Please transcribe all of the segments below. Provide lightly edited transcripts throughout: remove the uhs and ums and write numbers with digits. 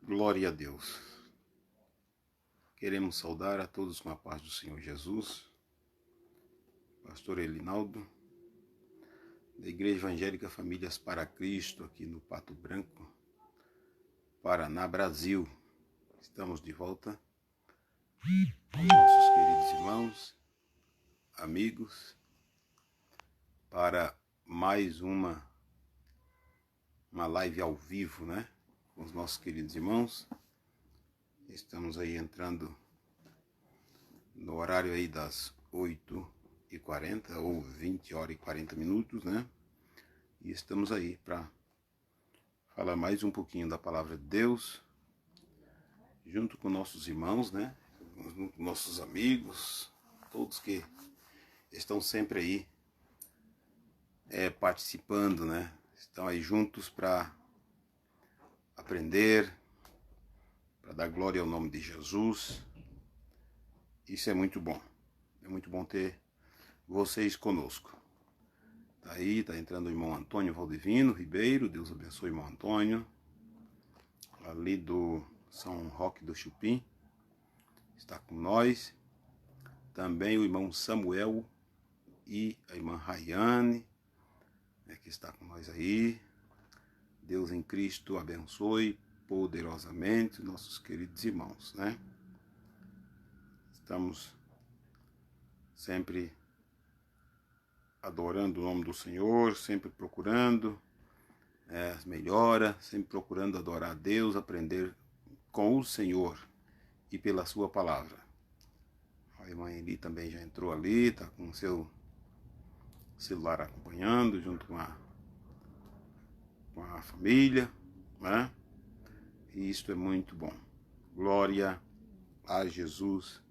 Glória a Deus. Queremos saudar a todos com a paz do Senhor Jesus. Pastor Elinaldo, da Igreja Evangélica Famílias para Cristo, aqui no Pato Branco, Paraná, Brasil. Estamos de volta com nossos queridos irmãos, amigos, para mais uma live ao vivo, né? Com os nossos queridos irmãos. Estamos aí entrando no horário aí das 8h40 ou 20h40, né? E estamos aí para falar mais um pouquinho da palavra de Deus, junto com nossos irmãos, né? Nossos amigos, todos que estão sempre aí participando, né? Estão aí juntos para aprender, para dar glória ao nome de Jesus. Isso é muito bom. É muito bom ter vocês conosco. Tá aí, tá entrando o irmão Antônio Valdivino Ribeiro. Deus abençoe o irmão Antônio. Ali do São Roque do Chupim. Está com nós. Também o irmão Samuel e a irmã Rayane, que está com nós aí. Deus em Cristo abençoe poderosamente nossos queridos irmãos, né? Estamos sempre adorando o nome do Senhor, sempre procurando as melhoras, sempre procurando adorar a Deus, aprender com o Senhor e pela sua palavra. A irmã Eli também já entrou ali, está com o seu celular acompanhando, junto com a família, né? E isto é muito bom. Glória a Jesus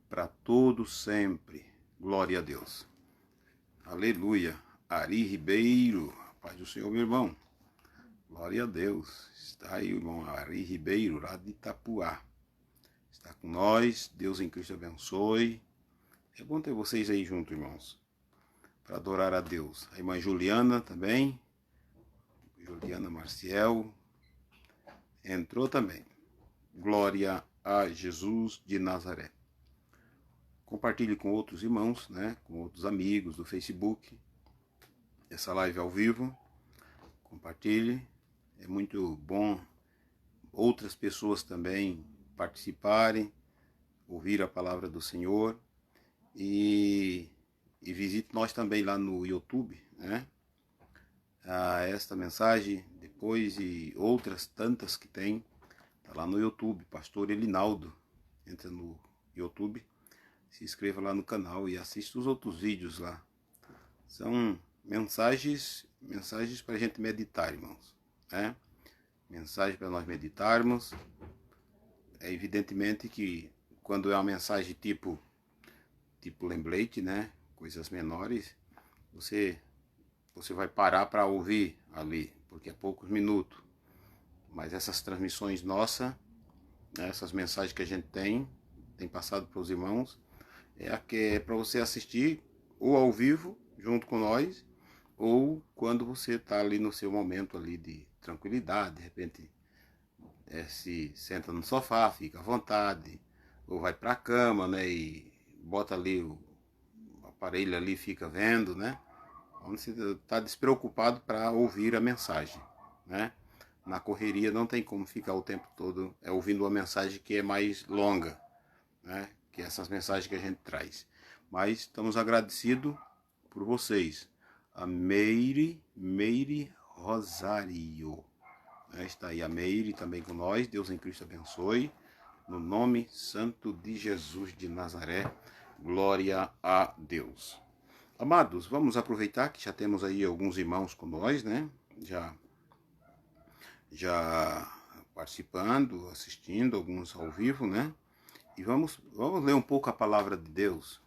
para todos sempre. Glória a Deus. Aleluia. Ari Ribeiro, paz do Senhor, meu irmão. Glória a Deus. Está aí o irmão Ari Ribeiro, lá de Itapuá. Está com nós. Deus em Cristo abençoe. É bom ter vocês aí junto, irmãos, para adorar a Deus. A irmã Juliana também. Juliana Marciel entrou também. Glória a Jesus de Nazaré. Compartilhe com outros irmãos, né? Com outros amigos do Facebook. Essa live ao vivo. Compartilhe. É muito bom outras pessoas também participarem, ouvir a palavra do Senhor. E visite nós também lá no YouTube, né? Esta mensagem, depois e outras tantas que tem, tá lá no YouTube, Pastor Elinaldo. Entra no YouTube, se inscreva lá no canal e assista os outros vídeos lá. São mensagens para a gente meditar, irmãos, né? Mensagem para nós meditarmos. É evidentemente que quando é uma mensagem tipo lembrete, né? Coisas menores, você vai parar para ouvir ali, porque é poucos minutos. Mas essas transmissões nossas, né, essas mensagens que a gente tem passado para os irmãos, é para você assistir ou ao vivo, junto com nós, ou quando você está ali no seu momento ali de tranquilidade, de repente se senta no sofá, fica à vontade, ou vai para a cama, né, e bota ali o aparelho ali, fica vendo, né, onde você está despreocupado para ouvir a mensagem, né. Na correria não tem como ficar o tempo todo ouvindo uma mensagem que é mais longa, né, que essas mensagens que a gente traz. Mas estamos agradecidos por vocês. A Meire Rosário, está aí a Meire também com nós. Deus em Cristo abençoe. No nome santo de Jesus de Nazaré. Glória a Deus. Amados, vamos aproveitar que já temos aí alguns irmãos com nós, né? Já participando, assistindo, alguns ao vivo, né? E vamos ler um pouco a palavra de Deus.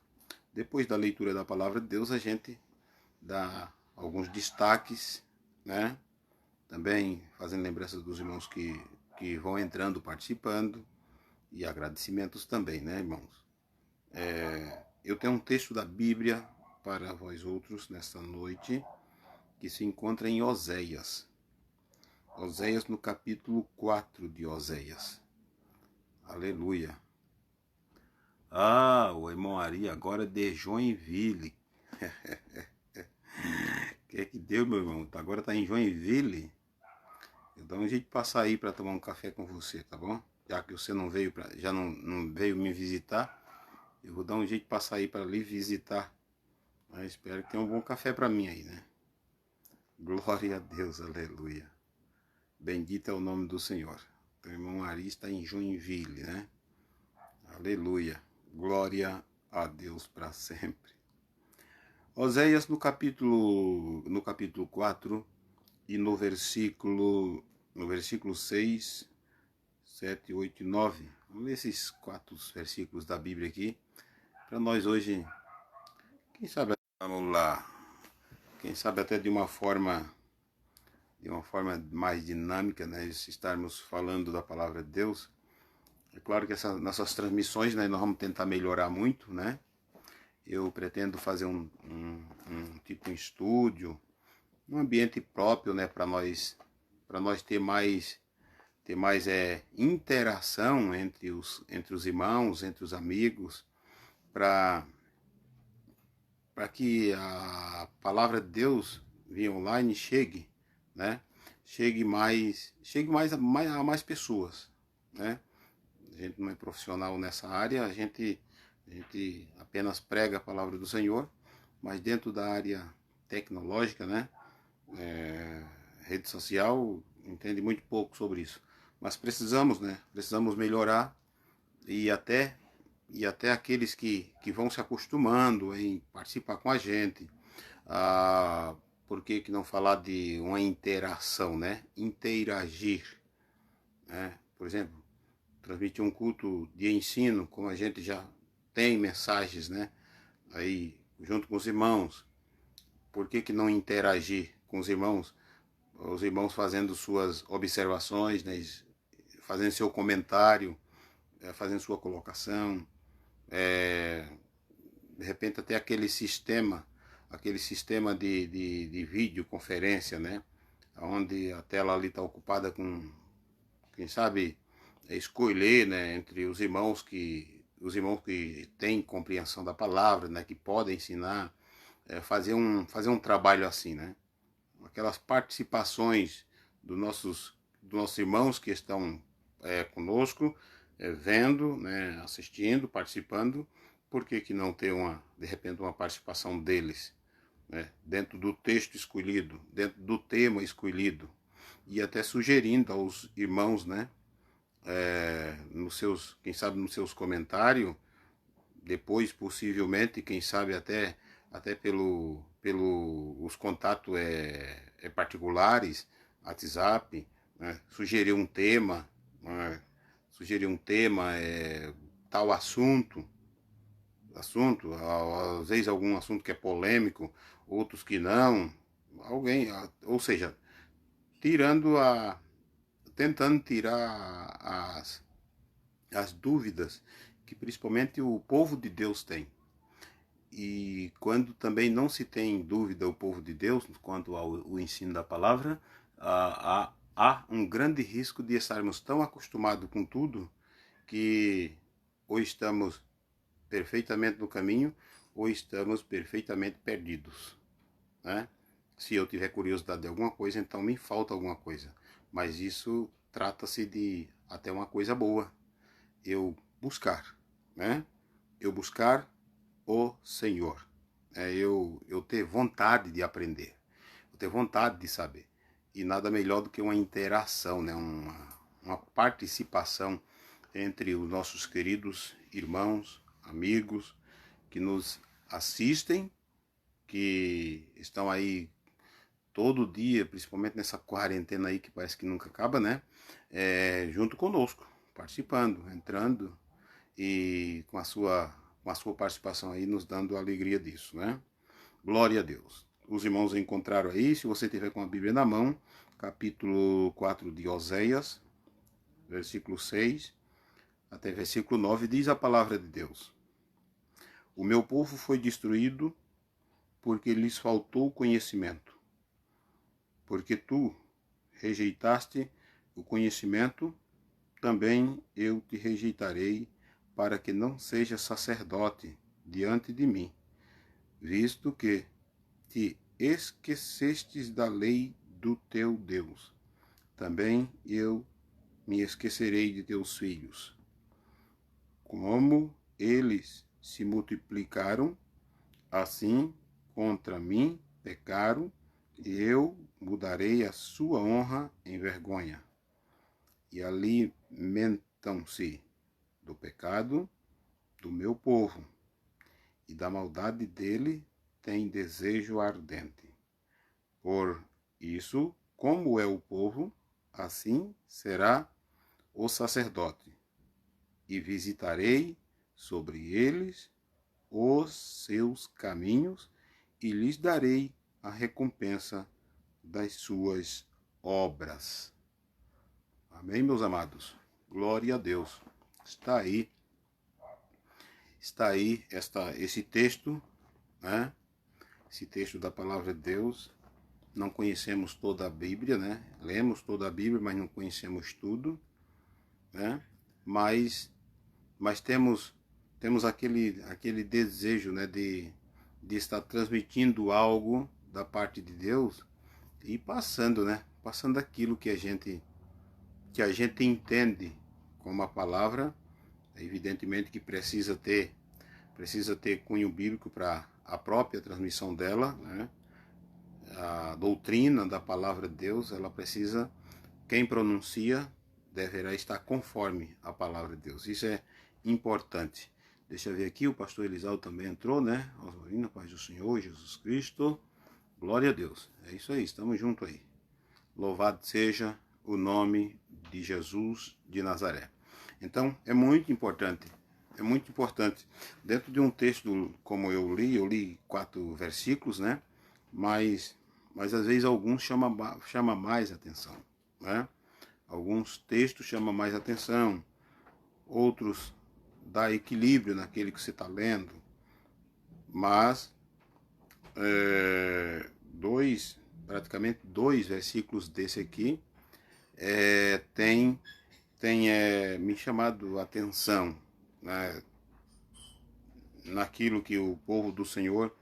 Depois da leitura da palavra de Deus, a gente dá alguns destaques, né? Também fazendo lembranças dos irmãos que vão entrando, participando, e agradecimentos também, né, irmãos? Eu tenho um texto da Bíblia para vós outros nesta noite, que se encontra em Oséias. Oséias no capítulo 4 de Oséias. Aleluia. Ah, o irmão Ari agora é de Joinville. Que é que deu, meu irmão? Agora tá em Joinville. Eu dou um jeito de passar aí para tomar um café com você, tá bom? Já que você não veio já não veio me visitar, eu vou dar um jeito de passar aí para lhe visitar. Mas espero que tenha um bom café para mim aí, né? Glória a Deus, aleluia. Bendito é o nome do Senhor. O irmão Ari está em Joinville, né? Aleluia. Glória a Deus para sempre. Oséias no capítulo 4 e no versículo 6, 7, 8 e 9. Vamos ler esses 4 versículos da Bíblia aqui para nós hoje, quem sabe, vamos lá, quem sabe até de uma forma mais dinâmica, né, estarmos falando da palavra de Deus. É claro que essas nossas transmissões, né, nós vamos tentar melhorar muito, né? Eu pretendo fazer um tipo de estúdio, um ambiente próprio, né, para nós ter mais interação entre os irmãos, entre os amigos, para que a palavra de Deus via online chegue, né? Chegue a mais pessoas, né? A gente não é profissional nessa área, a gente apenas prega a palavra do Senhor, mas dentro da área tecnológica, né? Rede social, entende muito pouco sobre isso. Mas precisamos, né? Precisamos melhorar e até aqueles que vão se acostumando em participar com a gente. Por que não falar de uma interação, né? Interagir, né? Por exemplo, transmitir um culto de ensino, como a gente já tem mensagens, né? Aí, junto com os irmãos. Por que não interagir com os irmãos fazendo suas observações, né? Fazendo seu comentário, fazendo sua colocação, de repente até aquele sistema de videoconferência, né? Onde a tela ali está ocupada com, quem sabe, escolher, né, entre os irmãos que têm compreensão da palavra, né, que podem ensinar, fazer um trabalho assim, né? Aquelas participações dos nossos irmãos que estão conosco, vendo, né, assistindo, participando. Por que não ter de repente uma participação deles, né, dentro do texto escolhido, dentro do tema escolhido, e até sugerindo aos irmãos, né, quem sabe nos seus comentários, depois possivelmente, quem sabe até os contatos particulares, WhatsApp, né? Sugerir um tema, né? Tal assunto, às vezes algum assunto que é polêmico, outros que não, ou seja, tentando tirar as dúvidas que principalmente o povo de Deus tem. E quando também não se tem dúvida o povo de Deus quanto ao ensino da palavra, há um grande risco de estarmos tão acostumados com tudo que ou estamos perfeitamente no caminho ou estamos perfeitamente perdidos, né? Se eu tiver curiosidade de alguma coisa, então me falta alguma coisa. Mas isso trata-se de até uma coisa boa. Eu buscar, né? Eu buscar o Senhor. Eu ter vontade de aprender, eu ter vontade de saber. E nada melhor do que uma interação, né? Uma participação entre os nossos queridos irmãos, amigos, que nos assistem, que estão aí todo dia, principalmente nessa quarentena aí que parece que nunca acaba, né? Junto conosco, participando, entrando e com a sua participação aí, nos dando a alegria disso, né? Glória a Deus. Os irmãos encontraram aí, se você tiver com a Bíblia na mão, capítulo 4 de Oséias, versículo 6 até versículo 9, diz a palavra de Deus: O meu povo foi destruído porque lhes faltou conhecimento. Porque tu rejeitaste o conhecimento, também eu te rejeitarei, para que não sejas sacerdote diante de mim, visto que te esquecestes da lei do teu Deus. Também eu me esquecerei de teus filhos. Como eles se multiplicaram, assim contra mim pecaram, e eu mudarei a sua honra em vergonha. E alimentam-se do pecado do meu povo, e da maldade dele tem desejo ardente. Por isso, como é o povo, assim será o sacerdote, e visitarei sobre eles os seus caminhos, e lhes darei a recompensa das suas obras. Amém, meus amados? Glória a Deus. Está aí esse texto, né? Esse texto da palavra de Deus. Não conhecemos toda a Bíblia, né? Lemos toda a Bíblia, mas não conhecemos tudo, né? Mas temos aquele desejo, né, de estar transmitindo algo da parte de Deus e passando, né? Passando aquilo que a gente entende como a palavra. Evidentemente que precisa ter cunho bíblico para a própria transmissão dela, né? A doutrina da palavra de Deus, ela precisa, quem pronuncia deverá estar conforme a palavra de Deus. Isso é importante. Deixa eu ver aqui, o pastor Elisal também entrou, né? Osmarina, paz do Senhor, Jesus Cristo. Glória a Deus. É isso aí, estamos juntos aí. Louvado seja o nome de Jesus de Nazaré. Então, é muito importante. Dentro de um texto como eu li 4 versículos, né? Mas às vezes alguns chama mais atenção, né? Alguns textos chamam mais atenção, outros dá equilíbrio naquele que você está lendo, mas praticamente dois versículos desse aqui tem me chamado a atenção, né, naquilo que o povo do Senhor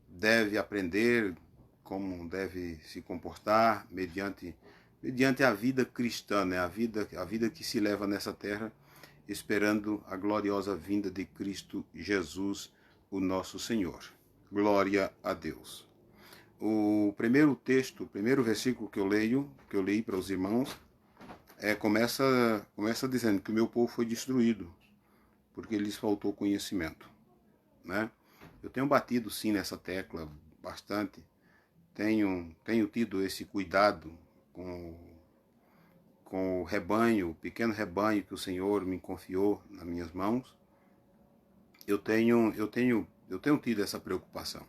deve aprender, como deve se comportar mediante a vida cristã, né? A vida que se leva nessa terra, esperando a gloriosa vinda de Cristo Jesus, o nosso Senhor. Glória a Deus. O primeiro versículo que eu li para os irmãos, começa dizendo que o meu povo foi destruído, porque lhes faltou conhecimento, né? Eu tenho batido sim nessa tecla bastante, tenho tido esse cuidado com o rebanho, o pequeno rebanho que o Senhor me confiou nas minhas mãos. Eu tenho tido essa preocupação,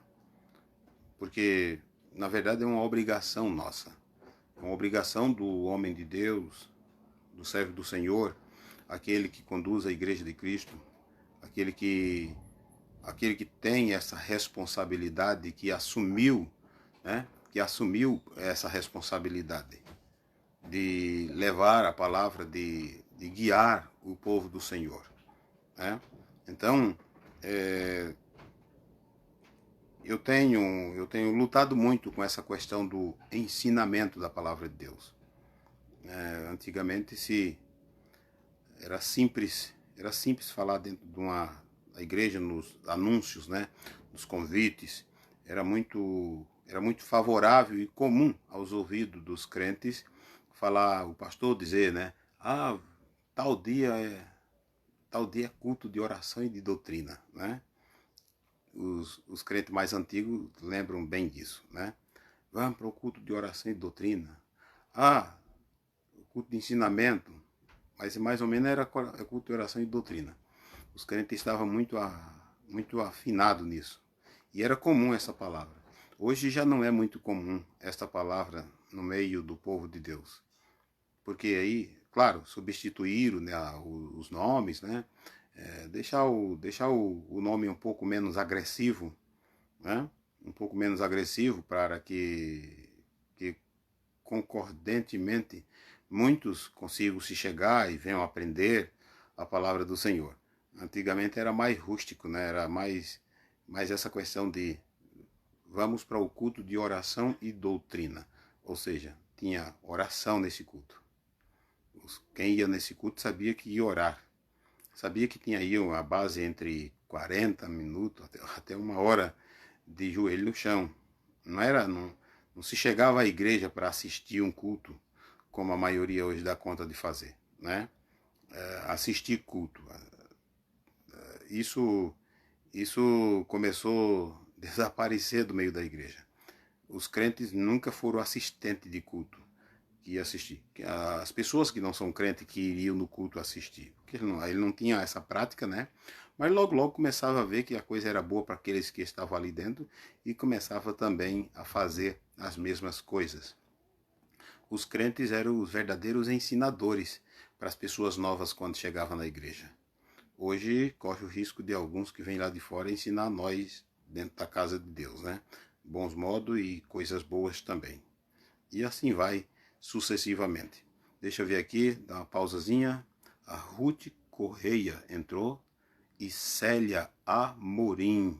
porque na verdade é uma obrigação nossa, é uma obrigação do homem de Deus, do servo do Senhor, aquele que conduz a igreja de Cristo, aquele que tem essa responsabilidade, que assumiu, né? Que assumiu essa responsabilidade de levar a palavra, de guiar o povo do Senhor, né? Então, eu tenho lutado muito com essa questão do ensinamento da palavra de Deus. Antigamente era simples falar dentro de uma igreja, nos anúncios, né, nos convites, era muito favorável e comum aos ouvidos dos crentes falar, o pastor dizer, né, tal dia é culto de oração e de doutrina, né? Os crentes mais antigos lembram bem disso, né? Vamos para o culto de oração e doutrina. O culto de ensinamento, mas mais ou menos era culto de oração e doutrina. Os crentes estavam muito afinados nisso. E era comum essa palavra. Hoje já não é muito comum esta palavra no meio do povo de Deus. Porque aí, claro, substituíram, né, os nomes, né? Deixar o nome um pouco menos agressivo, né? Um pouco menos agressivo para que concordantemente muitos consigam se chegar e venham aprender a palavra do Senhor. Antigamente era mais rústico, né? Era mais essa questão de vamos para o culto de oração e doutrina. Ou seja, tinha oração nesse culto. Quem ia nesse culto sabia que ia orar. Sabia que tinha aí uma base entre 40 minutos até 1 hora de joelho no chão. Não se chegava à igreja para assistir um culto, como a maioria hoje dá conta de fazer, né? Assistir culto. Isso começou a desaparecer do meio da igreja. Os crentes nunca foram assistentes de culto que ia assistir. As pessoas que não são crentes que iriam no culto assistir. Porque ele não tinha essa prática, né? Mas logo começava a ver que a coisa era boa para aqueles que estavam ali dentro e começava também a fazer as mesmas coisas. Os crentes eram os verdadeiros ensinadores para as pessoas novas quando chegavam na igreja. Hoje corre o risco de alguns que vêm lá de fora ensinar a nós dentro da casa de Deus, né? Bons modos e coisas boas também. E assim vai sucessivamente. Deixa eu ver aqui, dar uma pausazinha. A Ruth Correia entrou e Célia Amorim.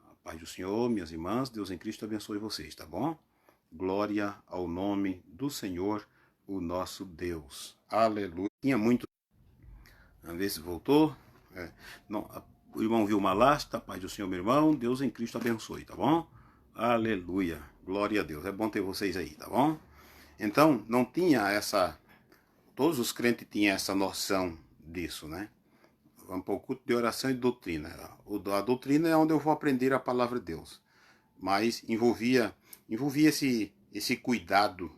A paz do Senhor, minhas irmãs, Deus em Cristo abençoe vocês, tá bom? Glória ao nome do Senhor, o nosso Deus. Aleluia. Tinha muito. Vamos ver se voltou. Não, o irmão viu uma lasta, paz do Senhor, meu irmão, Deus em Cristo abençoe, tá bom? Aleluia. Glória a Deus. É bom ter vocês aí, tá bom? Então, não tinha essa... Todos os crentes tinham essa noção disso, né? Vamos para o culto de oração e doutrina. A doutrina é onde eu vou aprender a palavra de Deus. Mas envolvia esse cuidado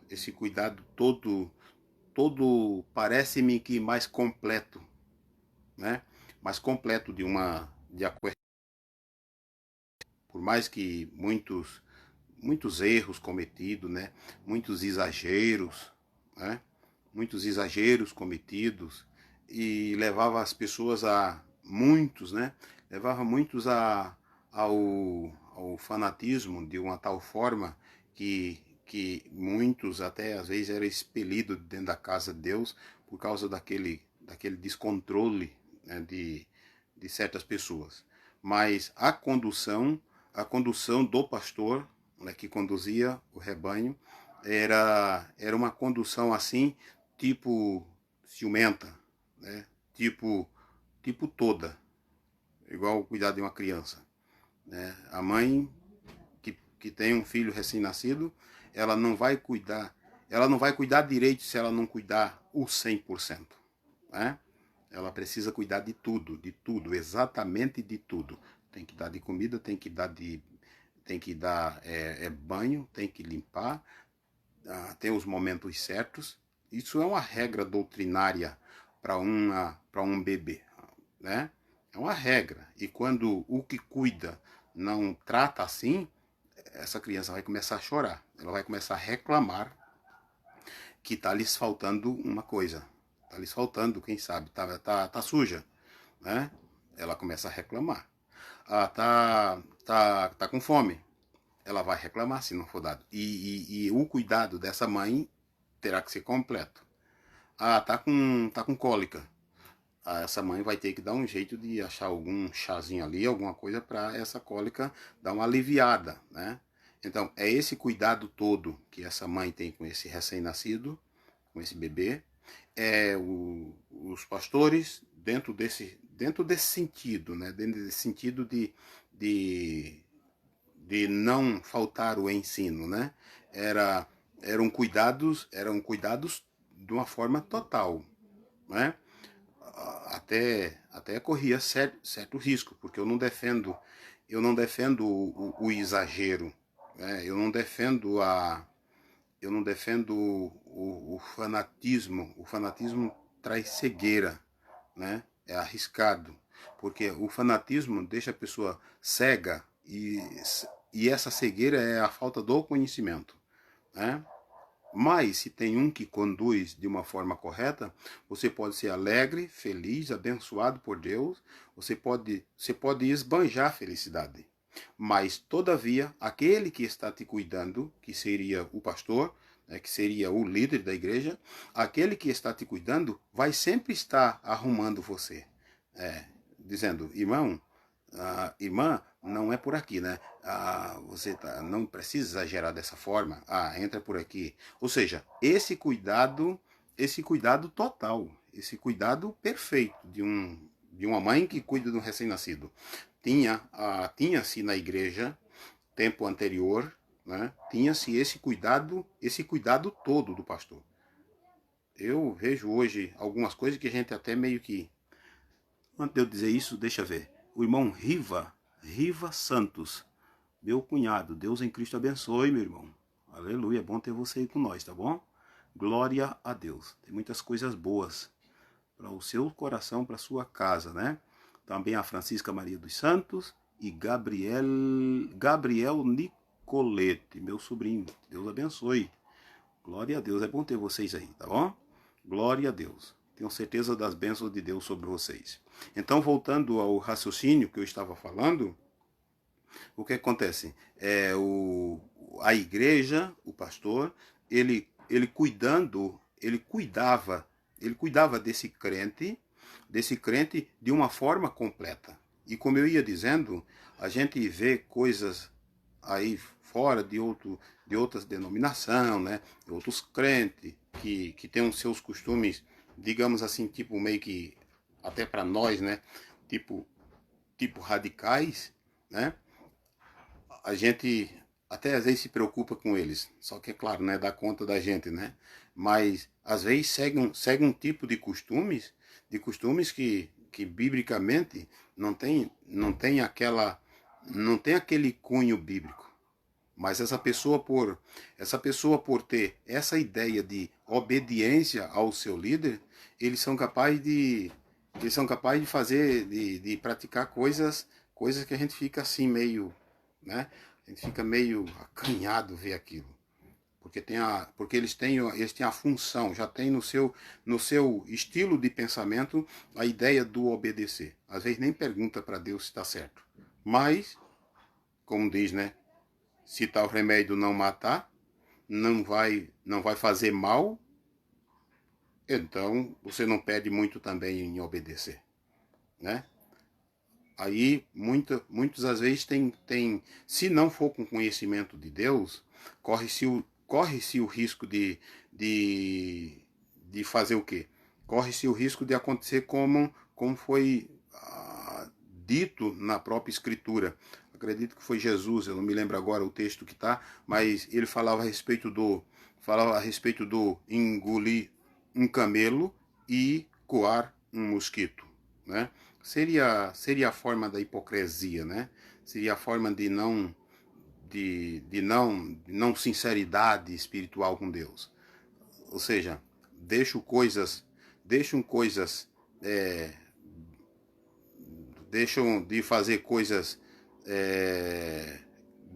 todo parece-me que mais completo, né? Mais completo de acordo. Por mais que muitos erros cometidos, né? Muitos exageros, né? Muitos exageros cometidos e levava as pessoas né? Levava muitos ao fanatismo de uma tal forma que muitos até às vezes eram expelidos dentro da casa de Deus por causa daquele descontrole, né? de certas pessoas. Mas a condução do pastor, né, que conduzia o rebanho, era uma condução assim, tipo ciumenta, né? Tipo toda, igual cuidar de uma criança, né? A mãe que tem um filho recém-nascido, ela não vai cuidar direito se ela não cuidar o 100%, né? Ela precisa cuidar de tudo, exatamente de tudo. Tem que dar de comida, tem que dar banho, tem que limpar, tem os momentos certos. Isso é uma regra doutrinária para um bebê, né? É uma regra. E quando o que cuida não trata assim, essa criança vai começar a chorar. Ela vai começar a reclamar que está lhes faltando uma coisa. Está lhes faltando, quem sabe, tá suja, né? Ela começa a reclamar. Tá com fome. Ela vai reclamar se não for dado. E o cuidado dessa mãe terá que ser completo. Tá com cólica. Essa mãe vai ter que dar um jeito de achar algum chazinho ali, alguma coisa para essa cólica dar uma aliviada, né? Então, é esse cuidado todo que essa mãe tem com esse recém-nascido, com esse bebê. Os pastores, dentro desse sentido, né? Dentro desse sentido de não faltar o ensino, né? Eram cuidados de uma forma total, né? Até corria certo risco, porque eu não defendo o exagero, né? Eu não defendo o fanatismo. O fanatismo traz cegueira, né? É arriscado, porque o fanatismo deixa a pessoa cega e essa cegueira é a falta do conhecimento, né? Mas se tem um que conduz de uma forma correta, você pode ser alegre, feliz, abençoado por Deus, você pode esbanjar felicidade. Mas, todavia, aquele que está te cuidando, que seria o pastor, que seria o líder da igreja, aquele que está te cuidando vai sempre estar arrumando você, dizendo, irmão, irmã, não é por aqui, né? Você não precisa exagerar dessa forma. Entra por aqui. Ou seja, esse cuidado total, esse cuidado perfeito de uma mãe que cuida do recém-nascido. Tinha-se na igreja, tempo anterior, né? Tinha-se esse cuidado todo do pastor. Eu vejo hoje algumas coisas que a gente até meio que... Antes de eu dizer isso, deixa eu ver. O irmão Riva Santos, meu cunhado. Deus em Cristo abençoe, meu irmão. Aleluia, é bom ter você aí com nós, tá bom? Glória a Deus. Tem muitas coisas boas para o seu coração, para a sua casa, né? Também a Francisca Maria dos Santos e Gabriel Nicolete, meu sobrinho. Deus abençoe. Glória a Deus, é bom ter vocês aí, tá bom? Glória a Deus. Tenho certeza das bênçãos de Deus sobre vocês. Então, voltando ao raciocínio que eu estava falando, o que acontece? A igreja, o pastor, ele cuidava desse crente de uma forma completa. E como eu ia dizendo, a gente vê coisas aí fora de outras denominações, né? De outros crentes que têm os seus costumes, digamos assim, tipo meio que, até para nós, né? Tipo radicais, né? A gente até às vezes se preocupa com eles, só que é claro, né, dá conta da gente, né? Mas às vezes segue um tipo de costumes que biblicamente não tem aquele cunho bíblico. Mas essa pessoa por ter essa ideia de obediência ao seu líder, eles são capazes de fazer, de praticar coisas que a gente fica assim meio, né? A gente fica meio acanhado ver aquilo. Porque eles têm a função, já tem no seu estilo de pensamento a ideia do obedecer. Às vezes nem pergunta para Deus se está certo. Mas, como diz, né? Se tal remédio não matar, não vai fazer mal, então você não perde muito também em obedecer, né? Aí, muitas às vezes se não for com conhecimento de Deus, corre-se o risco de fazer o quê? Corre-se o risco de acontecer como foi dito na própria Escritura. Acredito que foi Jesus, eu não me lembro agora o texto que está, mas ele falava a respeito do engolir um camelo e coar um mosquito, né? Seria a forma da hipocrisia, né? Seria a forma de não sinceridade espiritual com Deus. Ou seja, deixam de fazer coisas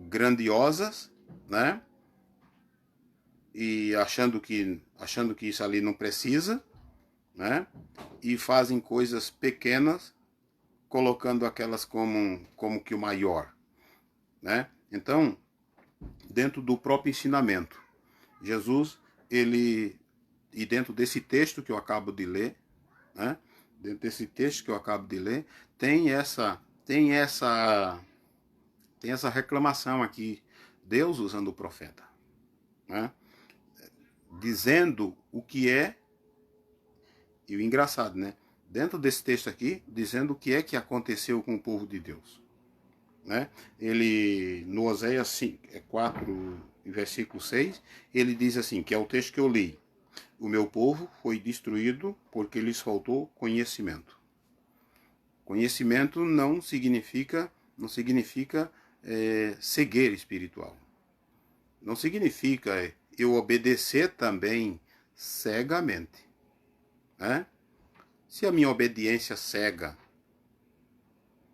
grandiosas, né? E achando que isso ali não precisa, né? E fazem coisas pequenas, colocando aquelas como que o maior, né? Então, dentro do próprio ensinamento, Jesus, e dentro desse texto que eu acabo de ler, né? Dentro desse texto que eu acabo de ler, tem essa reclamação aqui, Deus usando o profeta, né? Dizendo o que é, e o engraçado, né? Dentro desse texto aqui, dizendo o que é que aconteceu com o povo de Deus, né? Ele, no Oséias 4, versículo 6, ele diz assim, que é o texto que eu li: o meu povo foi destruído porque lhes faltou conhecimento. Conhecimento não significa cegueira espiritual. Não significa eu obedecer também cegamente, né? Se a minha obediência cega,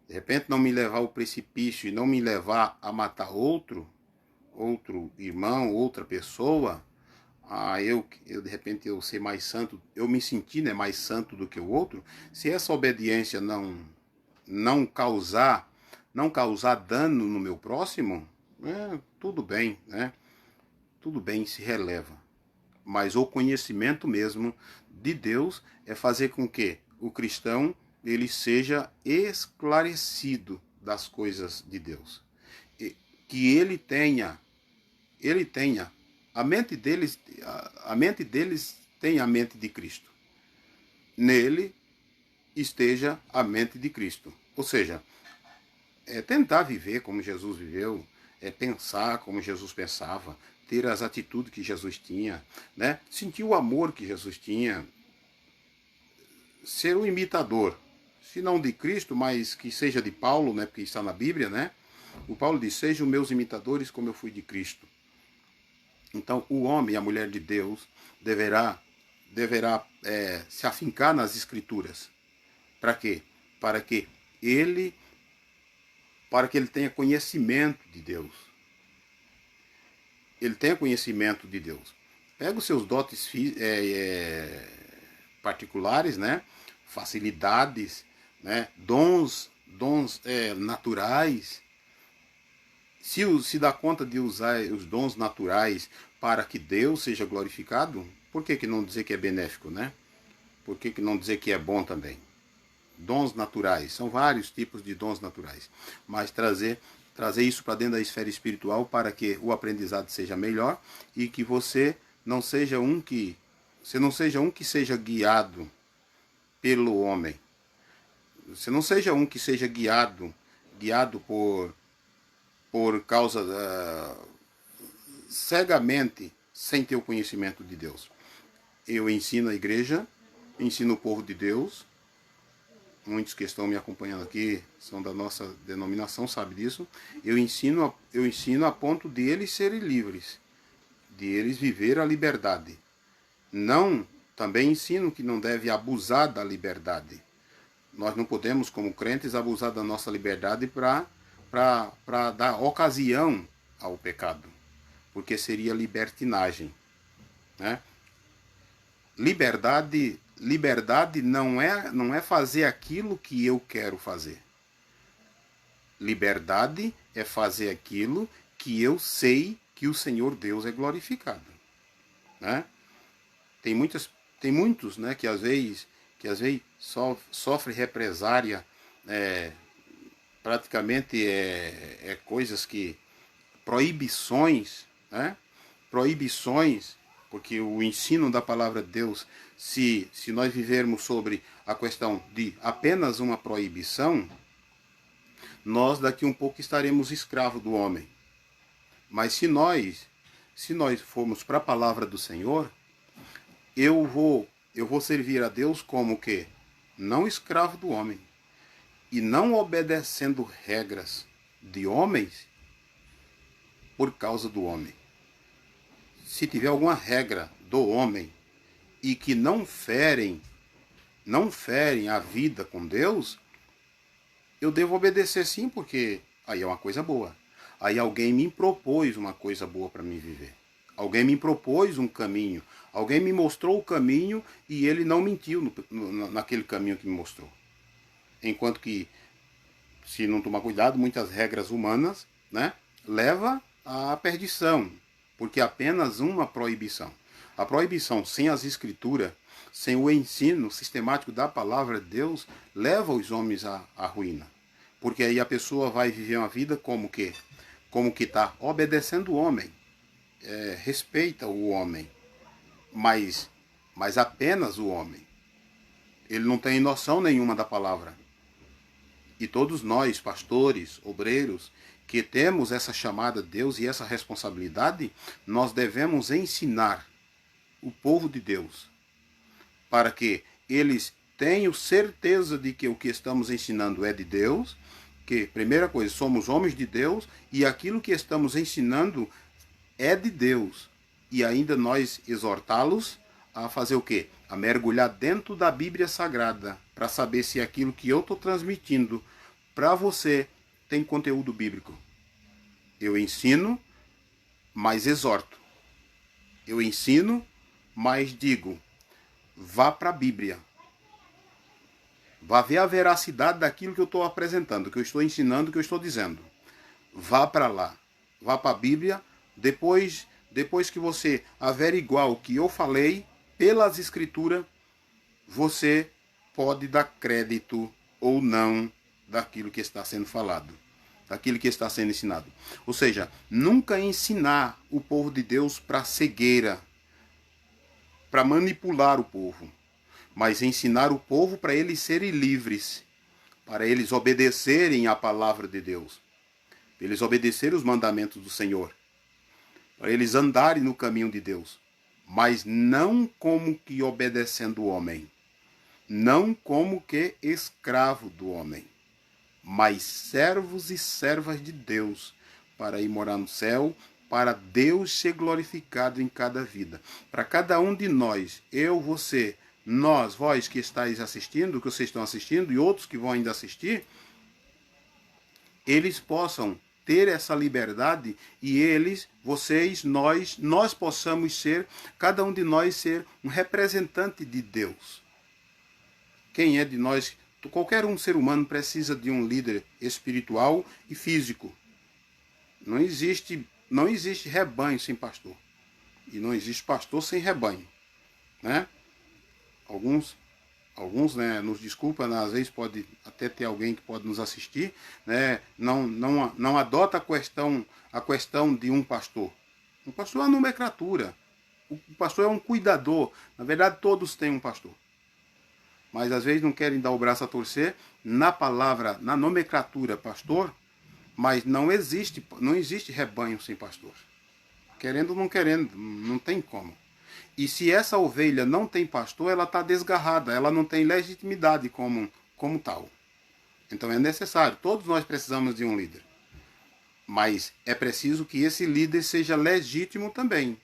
de repente não me levar ao precipício e não me levar a matar outro irmão, outra pessoa, eu de repente eu ser mais santo, eu me sentir, né, mais santo do que o outro, se essa obediência não causar dano no meu próximo, tudo bem, né? Tudo bem, se releva. mas o conhecimento mesmo de Deus é fazer com que o cristão ele seja esclarecido das coisas de Deus. Que ele tenha a mente deles tem a mente de Cristo. Nele esteja a mente de Cristo. Ou seja, é tentar viver como Jesus viveu, é pensar como Jesus pensava, ter as atitudes que Jesus tinha, né? Sentir o amor que Jesus tinha, ser um imitador, se não de Cristo, mas que seja de Paulo, né? Porque está na Bíblia, né? O Paulo diz: sejam meus imitadores como eu fui de Cristo. Então, o homem e a mulher de Deus deverá se afincar nas Escrituras. Para quê? Para que ele tenha conhecimento de Deus. Ele tenha conhecimento de Deus. Pega os seus dotes particulares, né? Facilidades, né? Dons naturais. Se dá conta de usar os dons naturais para que Deus seja glorificado, por que não dizer que é benéfico, né? Por que não dizer que é bom também? Dons naturais, são vários tipos de dons naturais, mas trazer isso para dentro da esfera espiritual para que o aprendizado seja melhor e que você não seja um que seja guiado pelo homem. Você não seja um que seja guiado por causa cegamente, sem ter o conhecimento de Deus. Eu ensino a igreja, ensino o povo de Deus. Muitos que estão me acompanhando aqui são da nossa denominação, sabe disso. Eu ensino a ponto de eles serem livres, de eles viver a liberdade. Também ensino que não deve abusar da liberdade. Nós não podemos, como crentes, abusar da nossa liberdade para dar ocasião ao pecado, porque seria libertinagem, né? Liberdade não é fazer aquilo que eu quero fazer. Liberdade é fazer aquilo que eu sei que o Senhor Deus é glorificado, né? Tem muitos, né, que às vezes sofre represária, praticamente coisas que proibições, né? Proibições, porque o ensino da palavra de Deus, se nós vivermos sobre a questão de apenas uma proibição, nós daqui um pouco estaremos escravos do homem. Mas se nós formos para a palavra do Senhor, eu vou servir a Deus como que não escravo do homem e não obedecendo regras de homens por causa do homem. Se tiver alguma regra do homem e que não ferem a vida com Deus, eu devo obedecer sim, porque aí é uma coisa boa. Aí alguém me propôs uma coisa boa para mim viver. Alguém me propôs um caminho. Alguém me mostrou o caminho e ele não mentiu naquele caminho que me mostrou. Enquanto que, se não tomar cuidado, muitas regras humanas, né, leva à perdição, porque é apenas uma proibição. A proibição sem as escrituras, sem o ensino sistemático da palavra de Deus, leva os homens à ruína. Porque aí a pessoa vai viver uma vida como que está obedecendo o homem, respeita o homem, mas apenas o homem. Ele não tem noção nenhuma da palavra. E todos nós, pastores, obreiros, que temos essa chamada de Deus e essa responsabilidade, nós devemos ensinar o povo de Deus para que eles tenham certeza de que o que estamos ensinando é de Deus, que, primeira coisa, somos homens de Deus e aquilo que estamos ensinando é de Deus. E ainda nós exortá-los a fazer o quê? A mergulhar dentro da Bíblia Sagrada para saber se aquilo que eu estou transmitindo para você tem conteúdo bíblico. Eu ensino, mas exorto. Eu ensino, mas digo, vá para a Bíblia. Vá ver a veracidade daquilo que eu estou apresentando, que eu estou ensinando, que eu estou dizendo. Vá para lá. Vá para a Bíblia. Depois depois que você averiguar o que eu falei, pelas escrituras, você pode dar crédito ou não daquilo que está sendo falado, daquilo que está sendo ensinado. Ou seja, nunca ensinar o povo de Deus para cegueira, para manipular o povo, mas ensinar o povo para eles serem livres, para eles obedecerem à palavra de Deus, para eles obedecerem os mandamentos do Senhor, para eles andarem no caminho de Deus, mas não como que obedecendo o homem, não como que escravo do homem, mas servos e servas de Deus, para ir morar no céu, para Deus ser glorificado em cada vida. Para cada um de nós, eu, você, nós, vós que estáis assistindo, que vocês estão assistindo, e outros que vão ainda assistir, eles possam ter essa liberdade e eles, vocês, nós possamos ser, cada um de nós ser um representante de Deus. Quem é de nós? Qualquer um ser humano precisa de um líder espiritual e físico. Não existe rebanho sem pastor. E não existe pastor sem rebanho, né? Alguns, né, nos desculpa, né, às vezes pode até ter alguém que pode nos assistir, né, não adota a questão de um pastor. Um pastor é uma nomenclatura. O pastor é um cuidador. Na verdade, todos têm um pastor. Mas às vezes não querem dar o braço a torcer na palavra, na nomenclatura pastor, mas não existe rebanho sem pastor. Querendo ou não querendo, não tem como. E se essa ovelha não tem pastor, ela está desgarrada, ela não tem legitimidade como tal. Então é necessário, todos nós precisamos de um líder. Mas é preciso que esse líder seja legítimo também.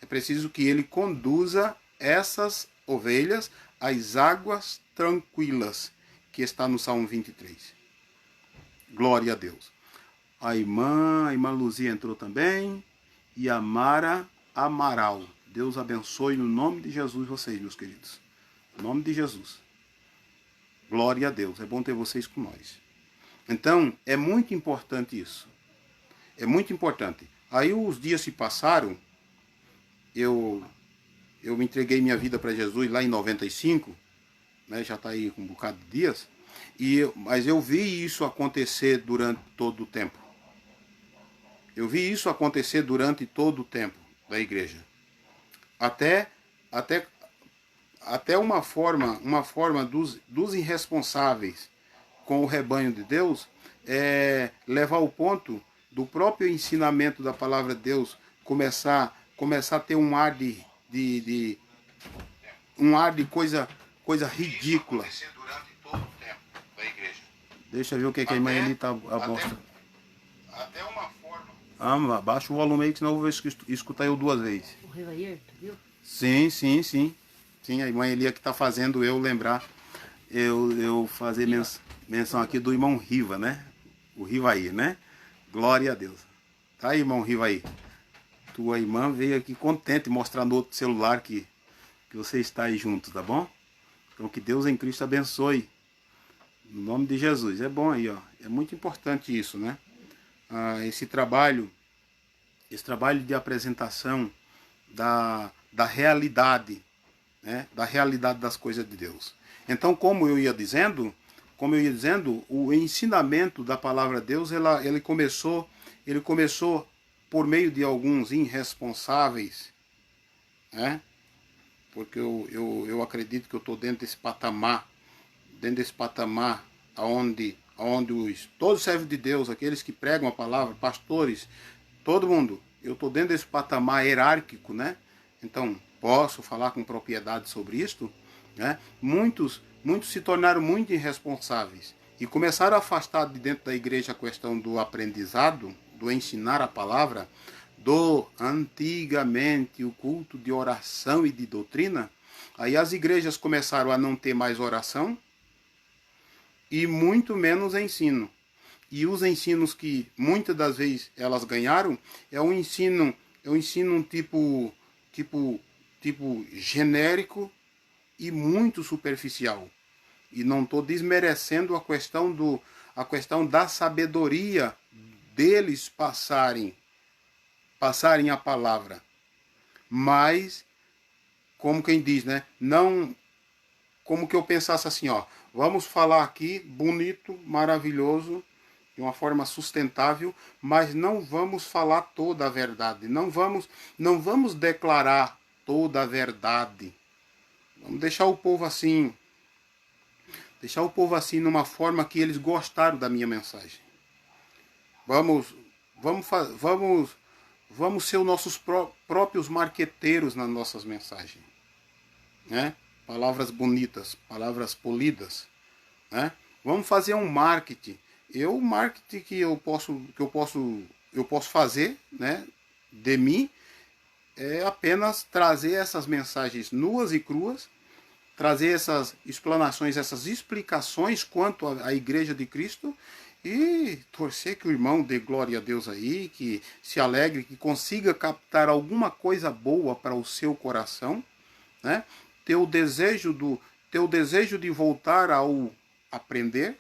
É preciso que ele conduza essas ovelhas às águas tranquilas, que está no Salmo 23. Glória a Deus. A irmã Luzia entrou também. E a Mara Amaral. Deus abençoe no nome de Jesus vocês, meus queridos. Em nome de Jesus. Glória a Deus. É bom ter vocês com nós. Então, é muito importante isso. É muito importante. Aí os dias se passaram. Eu me entreguei minha vida para Jesus lá em 95. Né, já está aí com um bocado de dias. Mas eu vi isso acontecer durante todo o tempo. Eu vi isso acontecer durante todo o tempo da igreja. Até uma forma dos irresponsáveis com o rebanho de Deus é levar ao ponto do próprio ensinamento da palavra de Deus começar a ter um ar de coisa ridícula. Deixa eu ver o que a irmã Eli está mostrando. Até uma forma. Baixa o volume aí, que senão eu vou escutar eu duas vezes. O Rivair, tu viu? Sim. Sim, a irmã Eli que está fazendo eu lembrar, eu fazer menção aqui do irmão Riva, né? O Rivair, né? Glória a Deus. Tá aí, irmão Rivair. Tua irmã veio aqui contente mostrar no outro celular que você está aí junto, tá bom? Então que Deus em Cristo abençoe. No nome de Jesus. É bom aí, ó. É muito importante isso, né? Esse trabalho de apresentação da realidade, né? Da realidade das coisas de Deus. Então, como eu ia dizendo, o ensinamento da palavra de Deus, ele começou por meio de alguns irresponsáveis, né? Porque eu acredito que eu estou dentro desse patamar onde todos os servos de Deus, aqueles que pregam a palavra, pastores, todo mundo, eu estou dentro desse patamar hierárquico, né? Então, posso falar com propriedade sobre isto, né? Muitos se tornaram muito irresponsáveis e começaram a afastar de dentro da igreja a questão do aprendizado, do ensinar a palavra, antigamente o culto de oração e de doutrina. Aí as igrejas começaram a não ter mais oração e muito menos ensino. E os ensinos que muitas das vezes elas ganharam é um ensino tipo genérico e muito superficial. E não estou desmerecendo a questão da sabedoria deles passarem a palavra. Mas, como quem diz, né? Não, como que eu pensasse assim, ó, vamos falar aqui bonito, maravilhoso, de uma forma sustentável, mas não vamos falar toda a verdade. Não vamos declarar toda a verdade. Vamos deixar o povo assim, numa forma que eles gostaram da minha mensagem. Vamos, vamos ser os nossos próprios marqueteiros nas nossas mensagens, né? Palavras bonitas, palavras polidas, né? Vamos fazer um marketing. O marketing que eu posso fazer, né, de mim, é apenas trazer essas mensagens nuas e cruas, trazer essas explanações, essas explicações quanto à Igreja de Cristo e torcer que o irmão dê glória a Deus aí, que se alegre, que consiga captar alguma coisa boa para o seu coração, né? Ter o desejo de voltar ao aprender,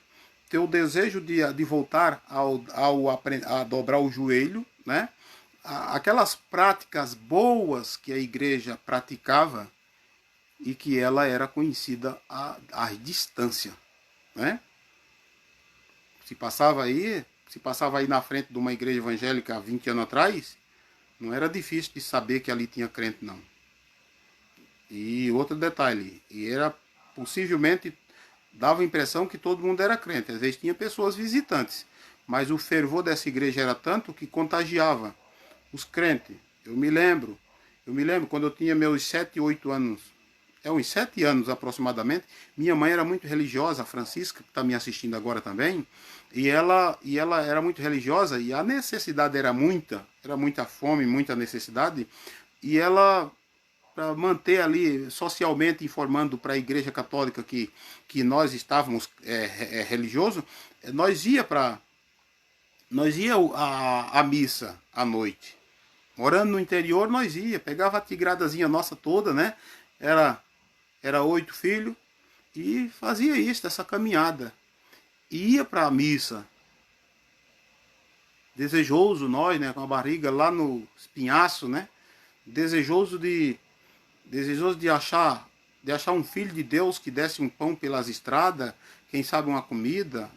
ter o desejo de voltar a dobrar o joelho, né? Aquelas práticas boas que a igreja praticava e que ela era conhecida à distância, né? Se passava aí na frente de uma igreja evangélica há 20 anos atrás, não era difícil de saber que ali tinha crente, não. E outro detalhe, e era possivelmente, dava a impressão que todo mundo era crente. Às vezes tinha pessoas visitantes, mas o fervor dessa igreja era tanto que contagiava os crentes. Eu me lembro quando eu tinha meus 7, 8 anos, uns 7 anos aproximadamente, minha mãe era muito religiosa, a Francisca, que está me assistindo agora também, e ela era muito religiosa, e a necessidade era muita fome, muita necessidade, e ela, para manter ali socialmente informando para a Igreja Católica que nós estávamos religioso, nós ia à missa à noite. Morando no interior, nós ia, pegava a tigradazinha nossa toda, né? Era 8 filhos e fazia isso, essa caminhada. E ia para a missa. Desejoso nós, né, com a barriga lá no espinhaço, né? Desejoso de achar um filho de Deus que desse um pão pelas estradas, quem sabe uma comida.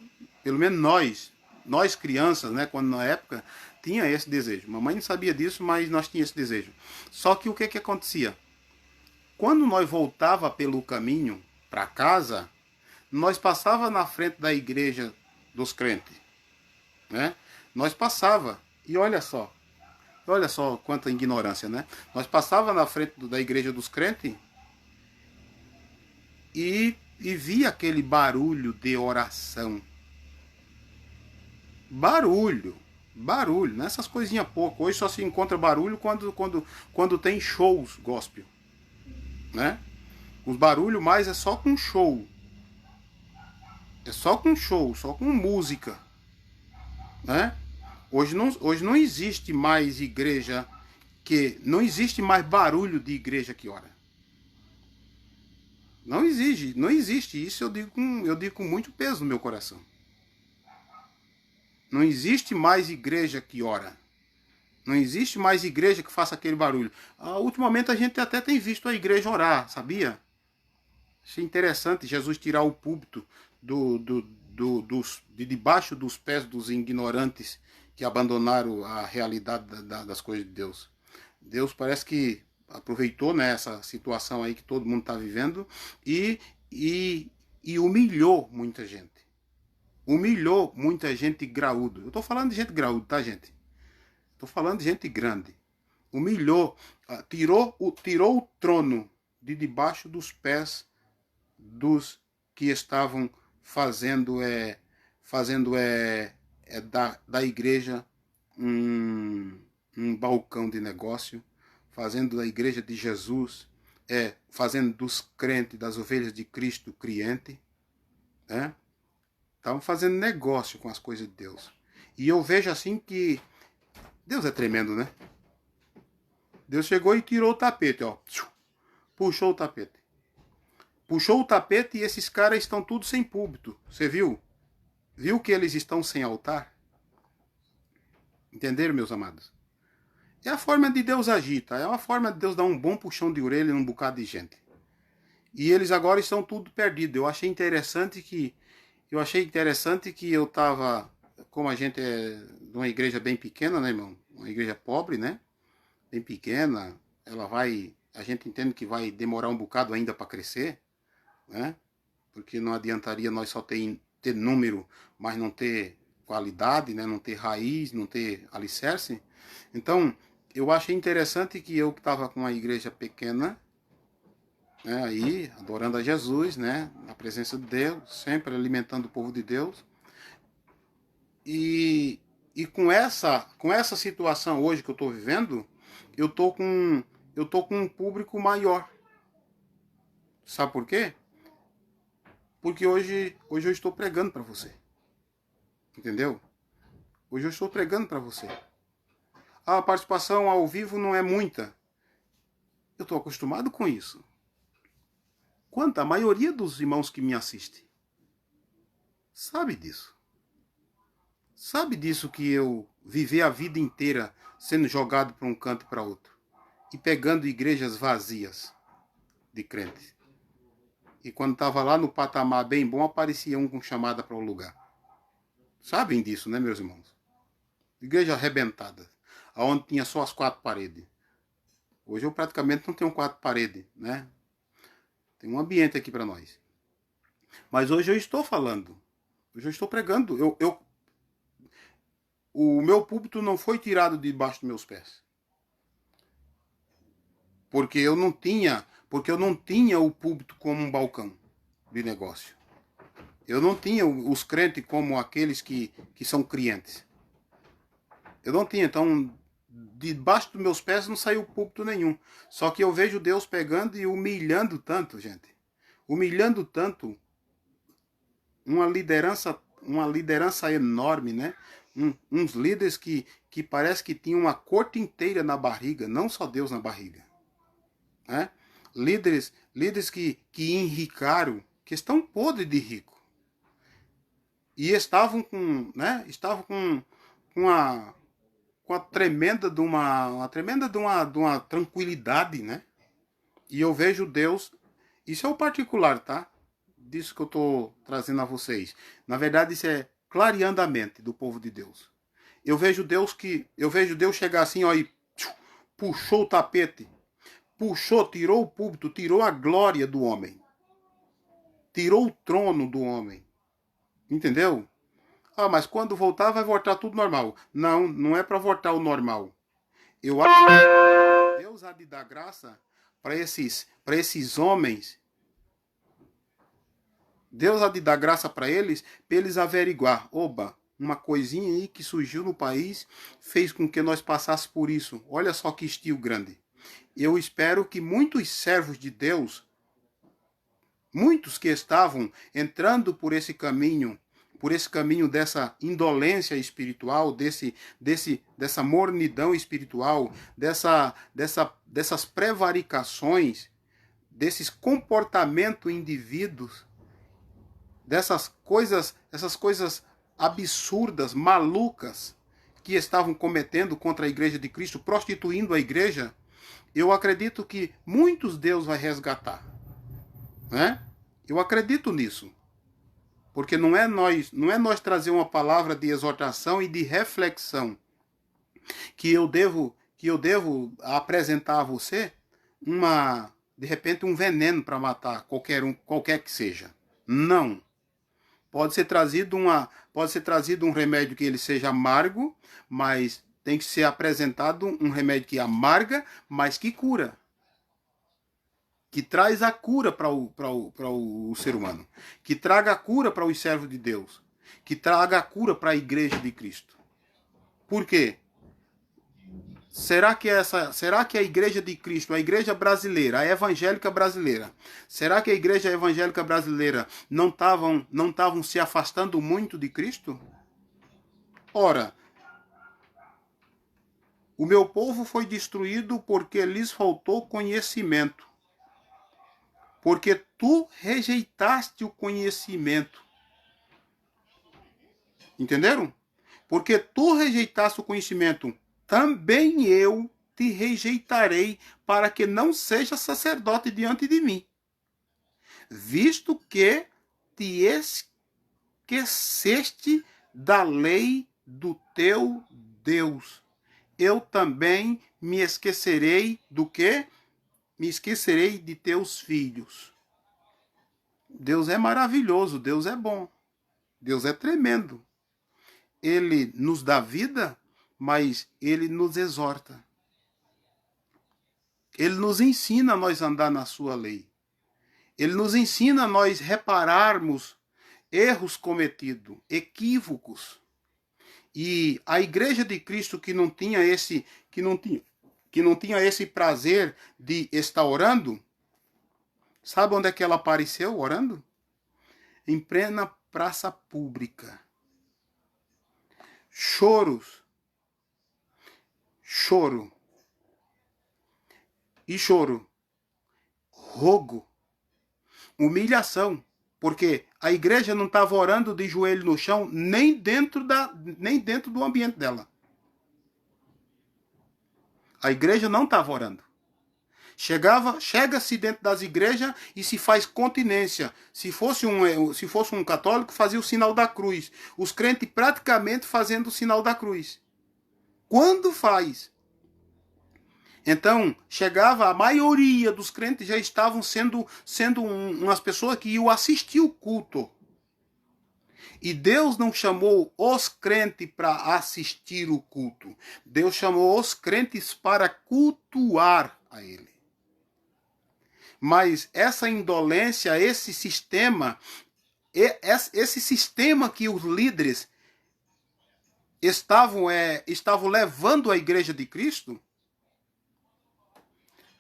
Pelo menos nós crianças, né, quando na época tinha esse desejo. Mamãe não sabia disso, mas nós tínhamos esse desejo. Só que o que acontecia? Quando nós voltava pelo caminho para casa, nós passava na frente da igreja dos crentes, né? Nós passava, e olha só quanta ignorância, né? Nós passava na frente da igreja dos crentes e via aquele barulho de oração. Barulho, nessas coisinhas pouco. Hoje só se encontra barulho quando tem shows gospel, né? Os barulhos mais é só com show. É só com show, só com música, né? Hoje não existe mais igreja não existe mais barulho de igreja que ora. Não existe. Isso eu digo com muito peso no meu coração. Não existe mais igreja que ora. Não existe mais igreja que faça aquele barulho. Ultimamente a gente até tem visto a igreja orar, sabia? Achei interessante Jesus tirar o púlpito de debaixo dos pés dos ignorantes que abandonaram a realidade das coisas de Deus. Deus parece que aproveitou, né, essa situação aí que todo mundo está vivendo e humilhou muita gente. Humilhou muita gente graúdo. Eu estou falando de gente graúdo, tá, gente? Estou falando de gente grande. Humilhou, tirou o trono de debaixo dos pés dos que estavam fazendo da igreja um balcão de negócio, fazendo da igreja de Jesus, fazendo dos crentes, das ovelhas de Cristo, cliente, né? Estavam fazendo negócio com as coisas de Deus. E eu vejo assim que Deus é tremendo, né? Deus chegou e tirou o tapete, ó. Puxou o tapete. Puxou o tapete e esses caras estão tudo sem púlpito. Você viu? Viu que eles estão sem altar? Entenderam, meus amados? É a forma de Deus agir, tá? É uma forma de Deus dar um bom puxão de orelha num bocado de gente. E eles agora estão tudo perdido. Eu achei interessante que eu tava, como a gente é de uma igreja bem pequena, né, irmão? Uma igreja pobre, né? Bem pequena, a gente entende que vai demorar um bocado ainda para crescer, né? Porque não adiantaria nós só ter número, mas não ter qualidade, né? Não ter raiz, não ter alicerce. Então, eu achei interessante que eu que estava com uma igreja pequena, né, aí, adorando a Jesus, né, na presença de Deus, sempre alimentando o povo de Deus. E com essa situação hoje que eu estou vivendo, eu tô com um público maior. Sabe por quê? Porque hoje eu estou pregando para você. Entendeu? Hoje eu estou pregando para você. A participação ao vivo não é muita. Eu estou acostumado com isso. Quanto a maioria dos irmãos que me assistem sabe disso. Sabe disso que eu vivi a vida inteira sendo jogado para um canto e para outro. E pegando igrejas vazias de crentes. E quando estava lá no patamar bem bom, aparecia um com chamada para o lugar. Sabem disso, né, meus irmãos? Igreja arrebentada, aonde tinha só as 4 paredes. Hoje eu praticamente não tenho 4 paredes, né? Tem um ambiente aqui para nós. Mas hoje eu estou falando. Hoje eu estou pregando. O meu púlpito não foi tirado debaixo dos meus pés. Porque eu não tinha o púlpito como um balcão de negócio. Eu não tinha os crentes como aqueles que são clientes. Eu não tinha, então, debaixo dos meus pés não saiu púlpito nenhum. Só que eu vejo Deus pegando e humilhando tanto, gente. Humilhando tanto uma liderança enorme, né? Uns líderes que parece que tinham uma corte inteira na barriga, não só Deus na barriga. Né? Líderes que enricaram, que estão podres de rico. E estavam com, né? Estavam com a tremenda de uma tranquilidade, né? E eu vejo Deus, isso é o particular, tá? Disso que eu estou trazendo a vocês. Na verdade, isso é clareando a mente do povo de Deus. Eu vejo Deus chegar assim, ó, e puxou o tapete, tirou o púlpito, tirou a glória do homem, tirou o trono do homem, entendeu? Ah, mas quando voltar vai voltar tudo normal. Não, não é para voltar o normal. Eu acho que Deus há de dar graça para esses homens. Deus há de dar graça para eles averiguar. Oba, uma coisinha aí que surgiu no país fez com que nós passássemos por isso. Olha só que estilo grande. Eu espero que muitos servos de Deus, muitos que estavam entrando por esse caminho dessa indolência espiritual, dessa mornidão espiritual, dessas prevaricações, desses comportamentos indivíduos, essas coisas absurdas, malucas que estavam cometendo contra a igreja de Cristo, prostituindo a igreja, eu acredito que muitos Deus vai resgatar, né? Eu acredito nisso. Porque não é nós trazer uma palavra de exortação e de reflexão que eu devo apresentar a você de repente um veneno para matar qualquer que seja. Não. Pode ser trazido um remédio que ele seja amargo, mas tem que ser apresentado um remédio que amarga, mas que cura. Que traz a cura para o ser humano. Que traga a cura para os servos de Deus. Que traga a cura para a igreja de Cristo. Por quê? Será que a igreja de Cristo, a igreja brasileira, a evangélica brasileira, será que a igreja evangélica brasileira não estavam se afastando muito de Cristo? Ora, o meu povo foi destruído porque lhes faltou conhecimento. Porque tu rejeitaste o conhecimento. Entenderam? Porque tu rejeitaste o conhecimento. também eu te rejeitarei, para que não seja sacerdote diante de mim, visto que te esqueceste da lei do teu Deus. Eu também me esquecerei do quê? Me esquecerei de teus filhos. Deus é maravilhoso, Deus é bom, Deus é tremendo. Ele nos dá vida, mas ele nos exorta. Ele nos ensina a nós andar na sua lei. Ele nos ensina a nós repararmos erros cometidos, equívocos. E a igreja de Cristo que não tinha esse prazer de estar orando, sabe onde é que ela apareceu orando? Em plena praça pública. Choro e choro, rogo, humilhação, porque a igreja não estava orando de joelho no chão nem dentro do ambiente dela. A igreja não estava orando. Chega-se dentro das igrejas e se faz continência. Se fosse um católico, fazia o sinal da cruz. Os crentes praticamente fazendo o sinal da cruz. Quando faz? Então, chegava, a maioria dos crentes já estavam sendo umas pessoas que iam assistir o culto. E Deus não chamou os crentes para assistir o culto. Deus chamou os crentes para cultuar a Ele. Mas essa indolência, esse sistema que os líderes estavam levando a igreja de Cristo,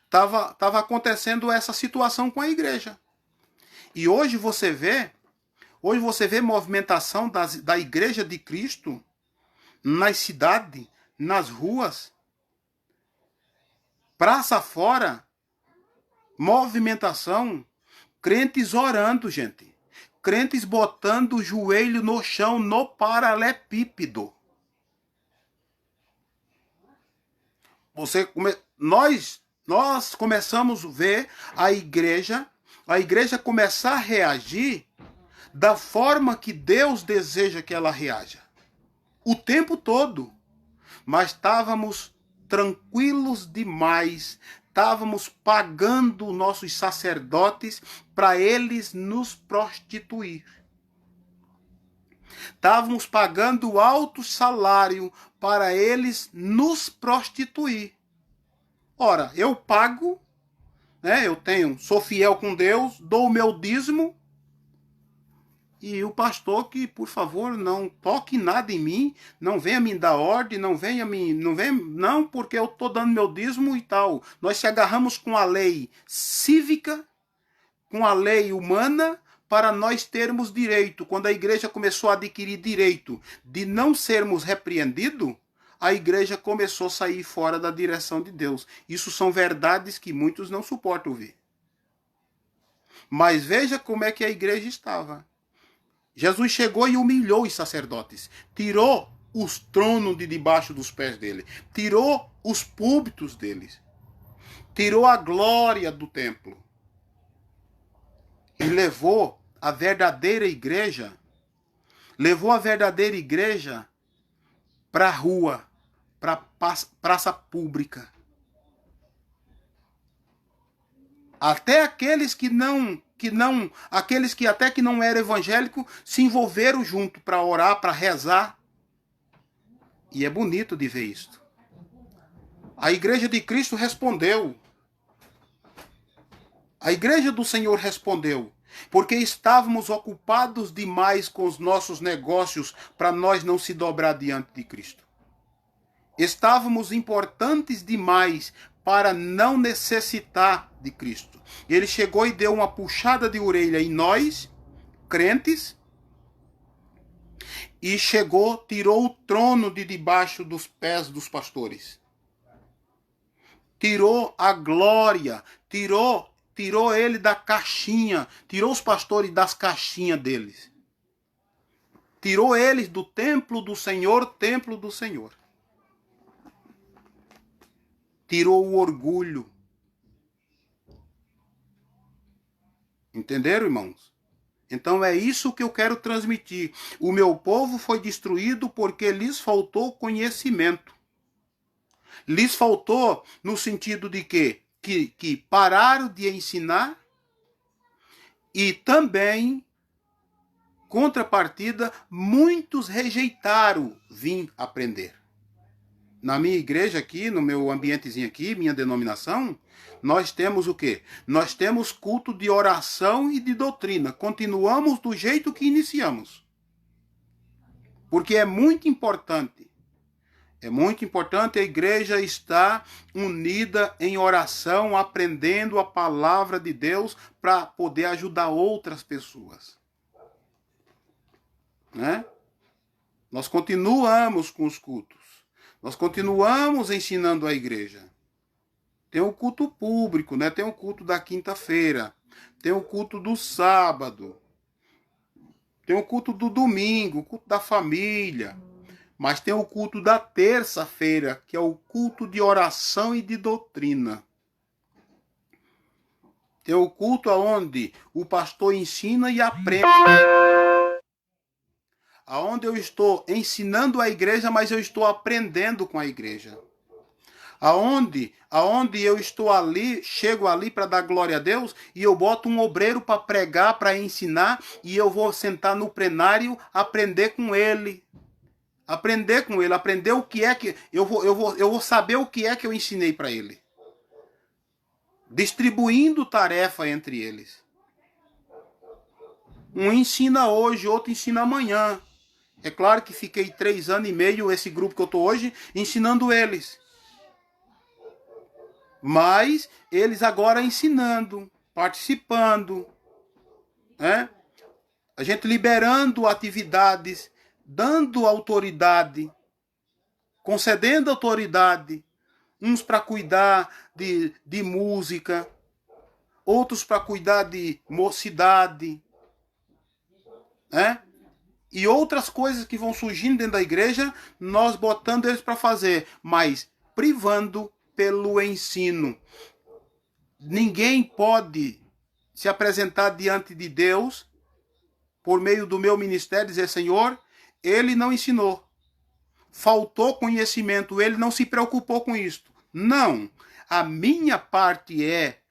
estava acontecendo essa situação com a igreja. E hoje você vê movimentação da igreja de Cristo nas cidades, nas ruas, praça fora, movimentação, crentes orando, gente. Crentes botando o joelho no chão, no paralelepípedo. Nós começamos a ver a igreja começar a reagir da forma que Deus deseja que ela reaja. O tempo todo. Mas estávamos tranquilos demais. Estávamos pagando nossos sacerdotes para eles nos prostituir. Estávamos pagando alto salário para eles nos prostituir. Ora, eu pago, né? Sou fiel com Deus, dou o meu dízimo. E o pastor que, por favor, não toque nada em mim, não venha me dar ordem, não, porque eu estou dando meu dízimo e tal. Nós se agarramos com a lei cívica, com a lei humana, para nós termos direito. Quando a igreja começou a adquirir direito de não sermos repreendidos, a igreja começou a sair fora da direção de Deus. Isso são verdades que muitos não suportam ouvir. Mas veja como é que a igreja estava. Jesus chegou e humilhou os sacerdotes. Tirou os tronos de debaixo dos pés dele. Tirou os púlpitos deles. Tirou a glória do templo. E levou a verdadeira igreja para a rua, para a praça pública. Até aqueles aqueles que até que não eram evangélicos se envolveram junto para orar, para rezar. E é bonito de ver isso. A igreja de Cristo respondeu. A igreja do Senhor respondeu. Porque estávamos ocupados demais com os nossos negócios para nós não se dobrar diante de Cristo. Estávamos importantes demais para não necessitar de Cristo. Ele chegou e deu uma puxada de orelha em nós, crentes, e tirou o trono de debaixo dos pés dos pastores. Tirou a glória, tirou ele da caixinha, tirou os pastores das caixinhas deles. Tirou eles do templo do Senhor, tirou o orgulho. Entenderam, irmãos? Então é isso que eu quero transmitir. O meu povo foi destruído porque lhes faltou conhecimento. Lhes faltou no sentido de quê? Que pararam de ensinar e também, contrapartida, muitos rejeitaram vir aprender. Na minha igreja aqui, no meu ambientezinho aqui, minha denominação, nós temos o quê? Nós temos culto de oração e de doutrina. Continuamos do jeito que iniciamos. Porque é muito importante. É muito importante a igreja estar unida em oração, aprendendo a palavra de Deus para poder ajudar outras pessoas. Né? Nós continuamos com os cultos. Nós continuamos ensinando a igreja. Tem o culto público, né? Tem o culto da quinta-feira. Tem o culto do sábado. Tem o culto do domingo, o culto da família. Mas tem o culto da terça-feira, que é o culto de oração e de doutrina. Tem o culto onde o pastor ensina e aprende. Aonde eu estou ensinando a igreja, mas eu estou aprendendo com a igreja. Aonde eu estou ali, chego ali para dar glória a Deus e eu boto um obreiro para pregar, para ensinar e eu vou sentar no plenário, aprender com ele. Aprender o que é que eu vou saber o que é que eu ensinei para ele. Distribuindo tarefa entre eles. Um ensina hoje, outro ensina amanhã. É claro que fiquei 3 anos e meio, esse grupo que eu estou hoje, ensinando eles. Mas eles agora ensinando, participando, né? A gente liberando atividades, dando autoridade, concedendo autoridade, uns para cuidar de música, outros para cuidar de mocidade, né? E outras coisas que vão surgindo dentro da igreja, nós botando eles para fazer, mas privando pelo ensino. Ninguém pode se apresentar diante de Deus por meio do meu ministério e dizer: Senhor, ele não ensinou. Faltou conhecimento, ele não se preocupou com isto. Não. A minha parte é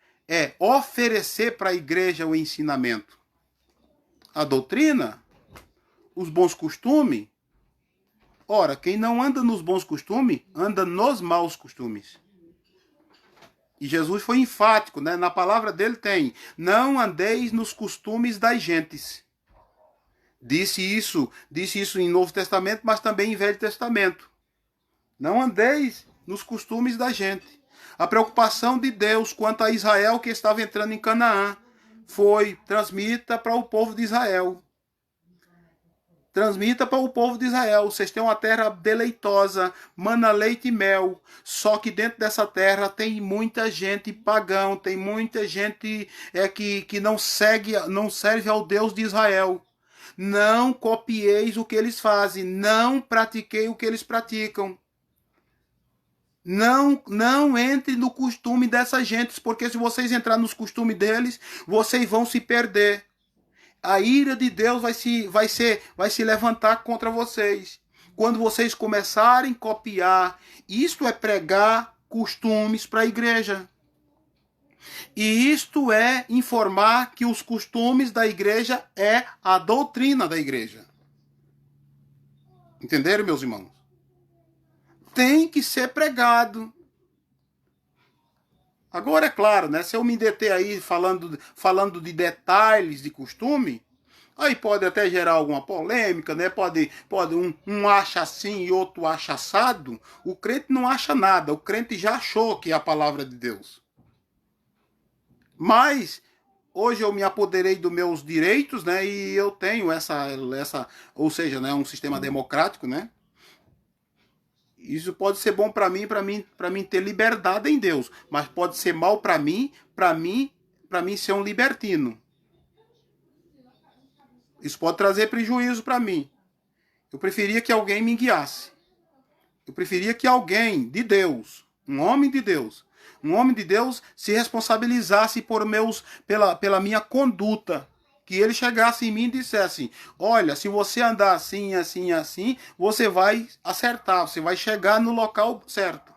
oferecer para a igreja o ensinamento. A doutrina, os bons costumes. Ora, quem não anda nos bons costumes, anda nos maus costumes. E Jesus foi enfático, né? Na palavra dele tem: não andeis nos costumes das gentes. Disse isso em Novo Testamento, mas também em Velho Testamento. Não andeis nos costumes da gente. A preocupação de Deus quanto a Israel que estava entrando em Canaã foi: transmita para o povo de Israel. Transmita para o povo de Israel. Vocês têm uma terra deleitosa, mana leite e mel. Só que dentro dessa terra tem muita gente pagão, tem muita gente que não serve ao Deus de Israel. Não copieis o que eles fazem, não pratiquei o que eles praticam. Não entre no costume dessas gentes, porque se vocês entrarem nos costumes deles, vocês vão se perder. A ira de Deus vai se levantar contra vocês. Quando vocês começarem a copiar, isto é pregar costumes para a igreja. E isto é informar que os costumes da igreja é a doutrina da igreja. Entenderam, meus irmãos? Tem que ser pregado. Agora, é claro, né? Se eu me deter aí falando de detalhes de costume, aí pode até gerar alguma polêmica, né? Pode um acha assim e outro acha assado. O crente não acha nada. O crente já achou que é a palavra de Deus. Mas hoje eu me apoderei dos meus direitos, né? E eu tenho essa ou seja, né, um sistema democrático, né? Isso pode ser bom para mim ter liberdade em Deus, mas pode ser mal para mim ser um libertino. Isso pode trazer prejuízo para mim. Eu preferia que alguém me guiasse. Eu preferia que alguém de Deus um homem de Deus se responsabilizasse pela minha conduta, que ele chegasse em mim e dissesse: olha, se você andar assim, assim, assim, você vai acertar, você vai chegar no local certo.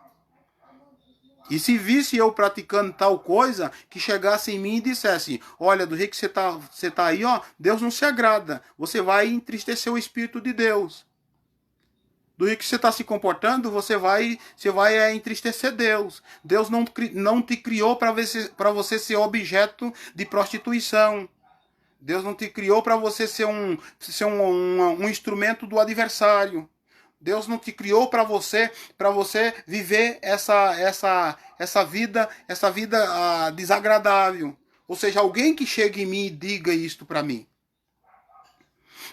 E se visse eu praticando tal coisa, que chegasse em mim e dissesse: olha, do jeito que você tá aí, ó, Deus não se agrada, você vai entristecer o Espírito de Deus. Do jeito que você está se comportando, você vai entristecer Deus. Deus não te criou para você ser objeto de prostituição. Deus não te criou para você ser um instrumento do adversário. Deus não te criou para você viver essa vida desagradável. Ou seja, alguém que chegue em mim e diga isto para mim.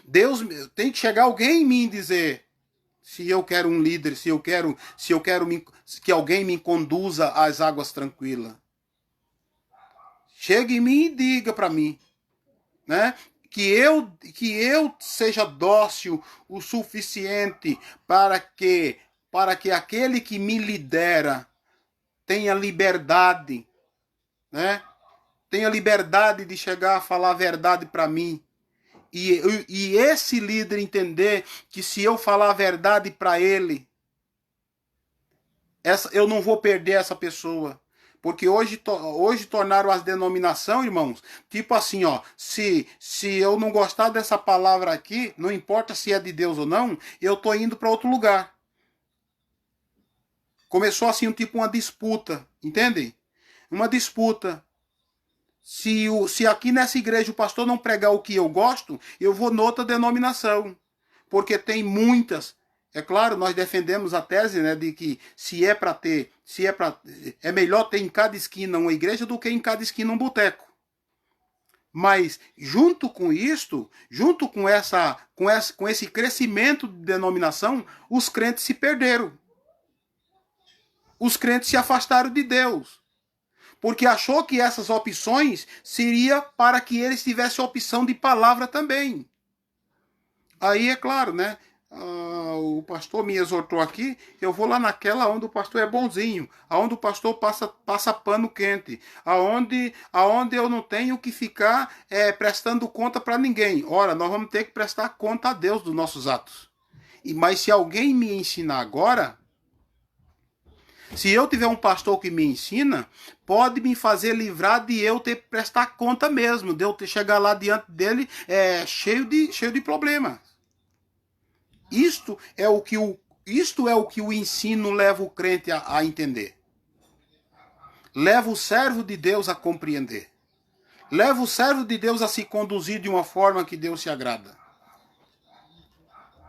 Deus tem que chegar alguém em mim e dizer: se eu quero um líder, se eu quero que alguém me conduza às águas tranquilas. Chegue em mim e diga para mim, né? Que eu seja dócil o suficiente para que aquele que me lidera tenha liberdade, né? Tenha liberdade de chegar a falar a verdade para mim. E esse líder entender que se eu falar a verdade para ele, eu não vou perder essa pessoa. Porque hoje tornaram as denominações, irmãos, tipo assim, ó, se eu não gostar dessa palavra aqui, não importa se é de Deus ou não, eu tô indo para outro lugar. Começou assim, uma disputa, entendem? Uma disputa. Se aqui nessa igreja o pastor não pregar o que eu gosto, eu vou noutra denominação. Porque tem muitas. É claro, nós defendemos a tese, né, de que é melhor ter em cada esquina uma igreja do que em cada esquina um boteco. Mas junto com isto, junto com esse crescimento de denominação, os crentes se perderam. Os crentes se afastaram de Deus. Porque achou que essas opções seria para que eles tivessem opção de palavra também. Aí é claro, né? O pastor me exortou aqui, eu vou lá naquela onde o pastor é bonzinho, aonde o pastor passa pano quente, aonde eu não tenho que ficar prestando conta para ninguém. Ora, nós vamos ter que prestar conta a Deus dos nossos atos. Mas se alguém me ensinar agora, se eu tiver um pastor que me ensina, pode me fazer livrar de eu ter que prestar conta mesmo, de eu chegar lá diante dele cheio de problemas. Isto é o que o ensino leva o crente a entender. Leva o servo de Deus a compreender. Leva o servo de Deus a se conduzir de uma forma que Deus se agrada.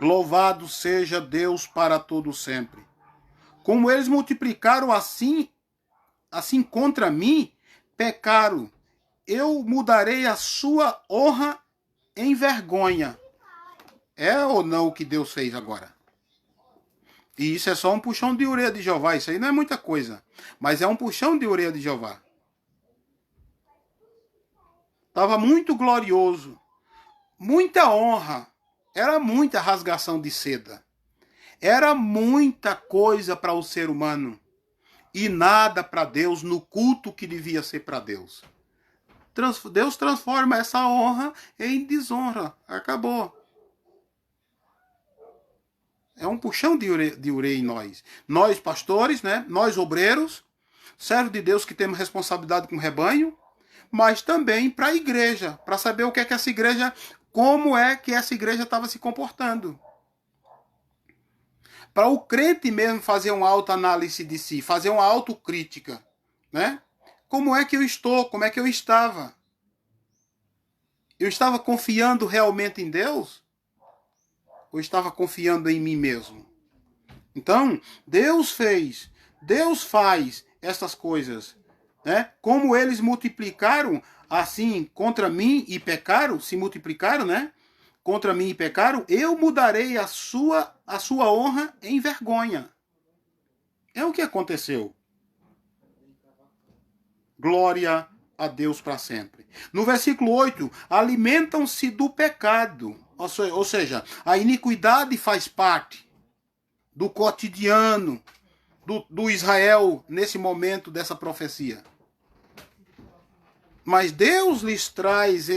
Louvado seja Deus para todo sempre. Como eles multiplicaram assim contra mim, pecaram, eu mudarei a sua honra em vergonha. É ou não o que Deus fez agora? E isso é só um puxão de orelha de Jeová. Isso aí não é muita coisa. Mas é um puxão de orelha de Jeová. Estava muito glorioso. Muita honra. Era muita rasgação de seda. Era muita coisa para o ser humano. E nada para Deus no culto que devia ser para Deus. Deus transforma essa honra em desonra. Acabou. É um puxão de orelha em nós. Nós pastores, né? Nós obreiros, servos de Deus que temos responsabilidade com o rebanho, mas também para a igreja, para saber o que é que essa igreja, como é que essa igreja estava se comportando. Para o crente mesmo fazer uma autoanálise de si, fazer uma autocrítica, né? Como é que eu estou? Como é que eu estava? Eu estava confiando realmente em Deus? Ou estava confiando em mim mesmo? Então, Deus faz essas coisas, né? Como eles multiplicaram assim contra mim e pecaram, se multiplicaram, né? Contra mim e pecaram, eu mudarei a sua honra em vergonha. É o que aconteceu. Glória a Deus para sempre. No versículo 8, alimentam-se do pecado. Ou seja, a iniquidade faz parte do cotidiano do Israel nesse momento dessa profecia. Mas Deus lhes traz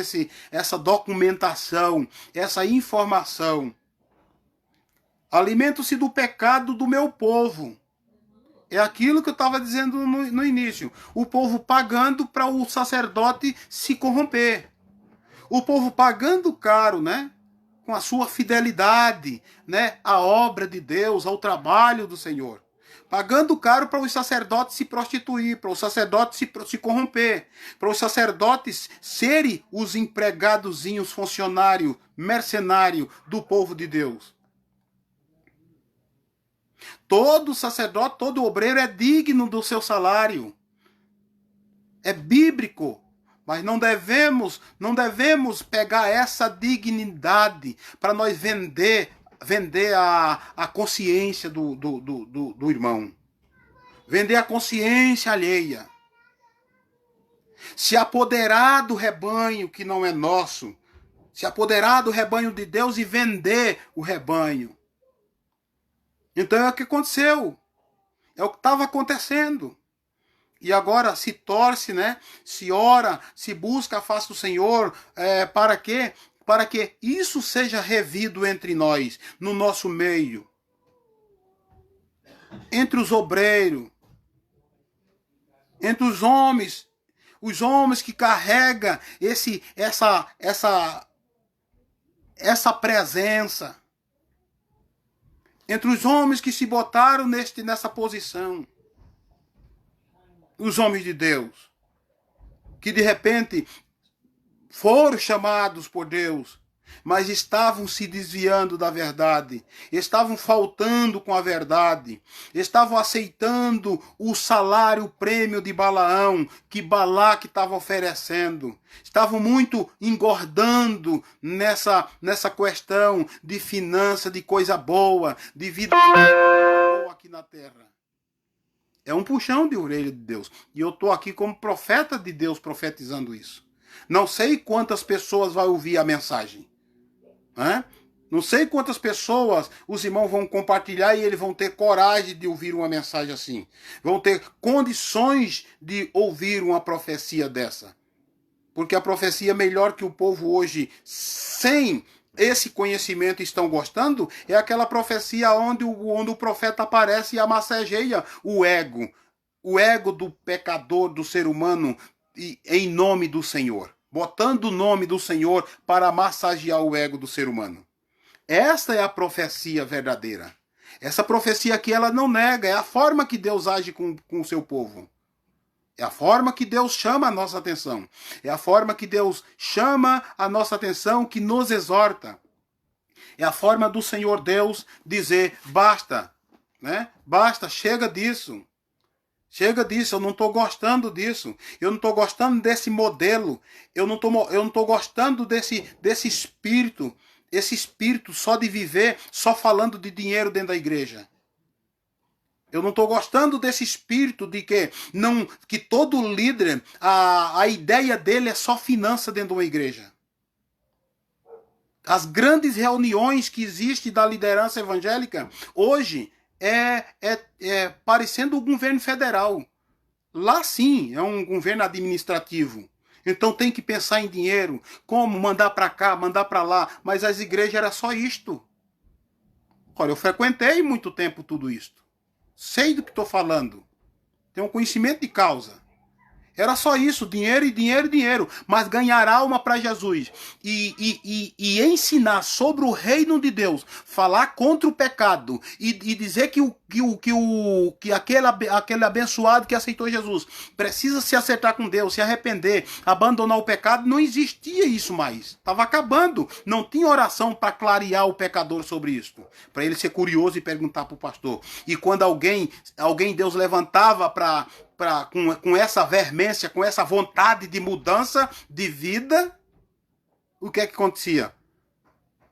essa documentação, essa informação. Alimento-se do pecado do meu povo. É aquilo que eu estava dizendo no início. O povo pagando para o sacerdote se corromper. O povo pagando caro, né? Com a sua fidelidade, né? À obra de Deus, ao trabalho do Senhor. Pagando caro para os sacerdotes se prostituir, para os sacerdotes se corromper, para os sacerdotes serem os empregadozinhos, funcionários, mercenários do povo de Deus. Todo sacerdote, todo obreiro é digno do seu salário. É bíblico. Mas não devemos pegar essa dignidade para nós vender a consciência do irmão. Vender a consciência alheia. Se apoderar do rebanho que não é nosso. Se apoderar do rebanho de Deus e vender o rebanho. Então é o que aconteceu. É o que estava acontecendo. E agora se torce, né? Se ora, se busca a face do Senhor. Para quê? Para que isso seja revido entre nós, no nosso meio. Entre os obreiros. Entre os homens que carregam essa presença. Entre os homens que se botaram nessa posição. Os homens de Deus, que de repente foram chamados por Deus, mas estavam se desviando da verdade, estavam faltando com a verdade, estavam aceitando o salário, o prêmio de Balaão, que Balaque estava oferecendo, estavam muito engordando nessa questão de finança, de coisa boa, de vida boa aqui na terra. É um puxão de orelha de Deus. E eu estou aqui como profeta de Deus profetizando isso. Não sei quantas pessoas vão ouvir a mensagem. Não sei quantas pessoas os irmãos vão compartilhar e eles vão ter coragem de ouvir uma mensagem assim. Vão ter condições de ouvir uma profecia dessa. Porque a profecia é melhor que o povo hoje, sem esse conhecimento, estão gostando, é aquela profecia onde o profeta aparece e amassageia o ego do pecador, do ser humano, em nome do Senhor, botando o nome do Senhor para massagear o ego do ser humano. Essa é a profecia verdadeira. Essa profecia aqui, ela não nega, é a forma que Deus age com o seu povo. É a forma que Deus chama a nossa atenção. É a forma que Deus chama a nossa atenção, que nos exorta. É a forma do Senhor Deus dizer, basta, né? Basta, chega disso. Chega disso, eu não estou gostando disso. Eu não estou gostando desse modelo. Eu não estou gostando desse espírito. Esse espírito só de viver, só falando de dinheiro dentro da igreja. Eu não estou gostando desse espírito de que todo líder, a ideia dele é só finança dentro de uma igreja. As grandes reuniões que existem da liderança evangélica hoje é parecendo o governo federal. Lá sim é um governo administrativo. Então tem que pensar em dinheiro, como mandar para cá, mandar para lá. Mas as igrejas era só isto. Olha, eu frequentei muito tempo tudo isto. Sei do que estou falando. Tenho um conhecimento de causa. Era só isso, dinheiro e dinheiro e dinheiro. Mas ganhar alma para Jesus e ensinar sobre o reino de Deus, falar contra o pecado e dizer que aquele abençoado que aceitou Jesus precisa se acertar com Deus, se arrepender, abandonar o pecado, não existia isso mais. Estava acabando. Não tinha oração para clarear o pecador sobre isto. Para ele ser curioso e perguntar para o pastor. E quando alguém Deus levantava com essa veemência, com essa vontade de mudança de vida, o que é que acontecia?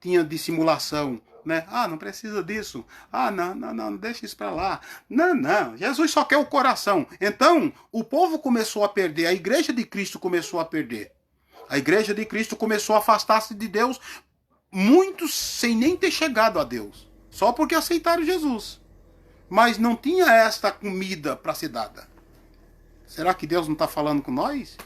Tinha dissimulação, né? Não precisa disso. Não, deixa isso para lá. Não, Jesus só quer o coração. Então, o povo começou a perder, a igreja de Cristo começou a perder. A igreja de Cristo começou a afastar-se de Deus, muitos sem nem ter chegado a Deus, só porque aceitaram Jesus. mas não tinha esta comida para ser dada. Será que Deus não está falando com nós?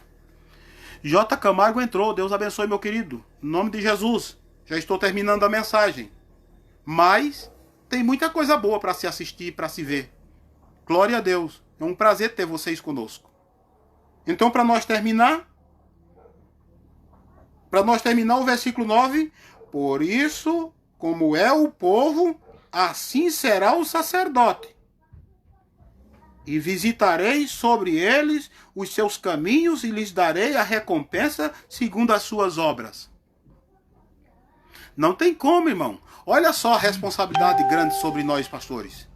J. Camargo entrou, Deus abençoe, meu querido. Em nome de Jesus. Já estou terminando a mensagem. Mas tem muita coisa boa para se assistir, para se ver. Glória a Deus. É um prazer ter vocês conosco. Então, para nós terminar o versículo 9, por isso, como é o povo, assim será o sacerdote. E visitarei sobre eles os seus caminhos e lhes darei a recompensa segundo as suas obras. Não tem como, irmão. Olha só a responsabilidade grande sobre nós, pastores.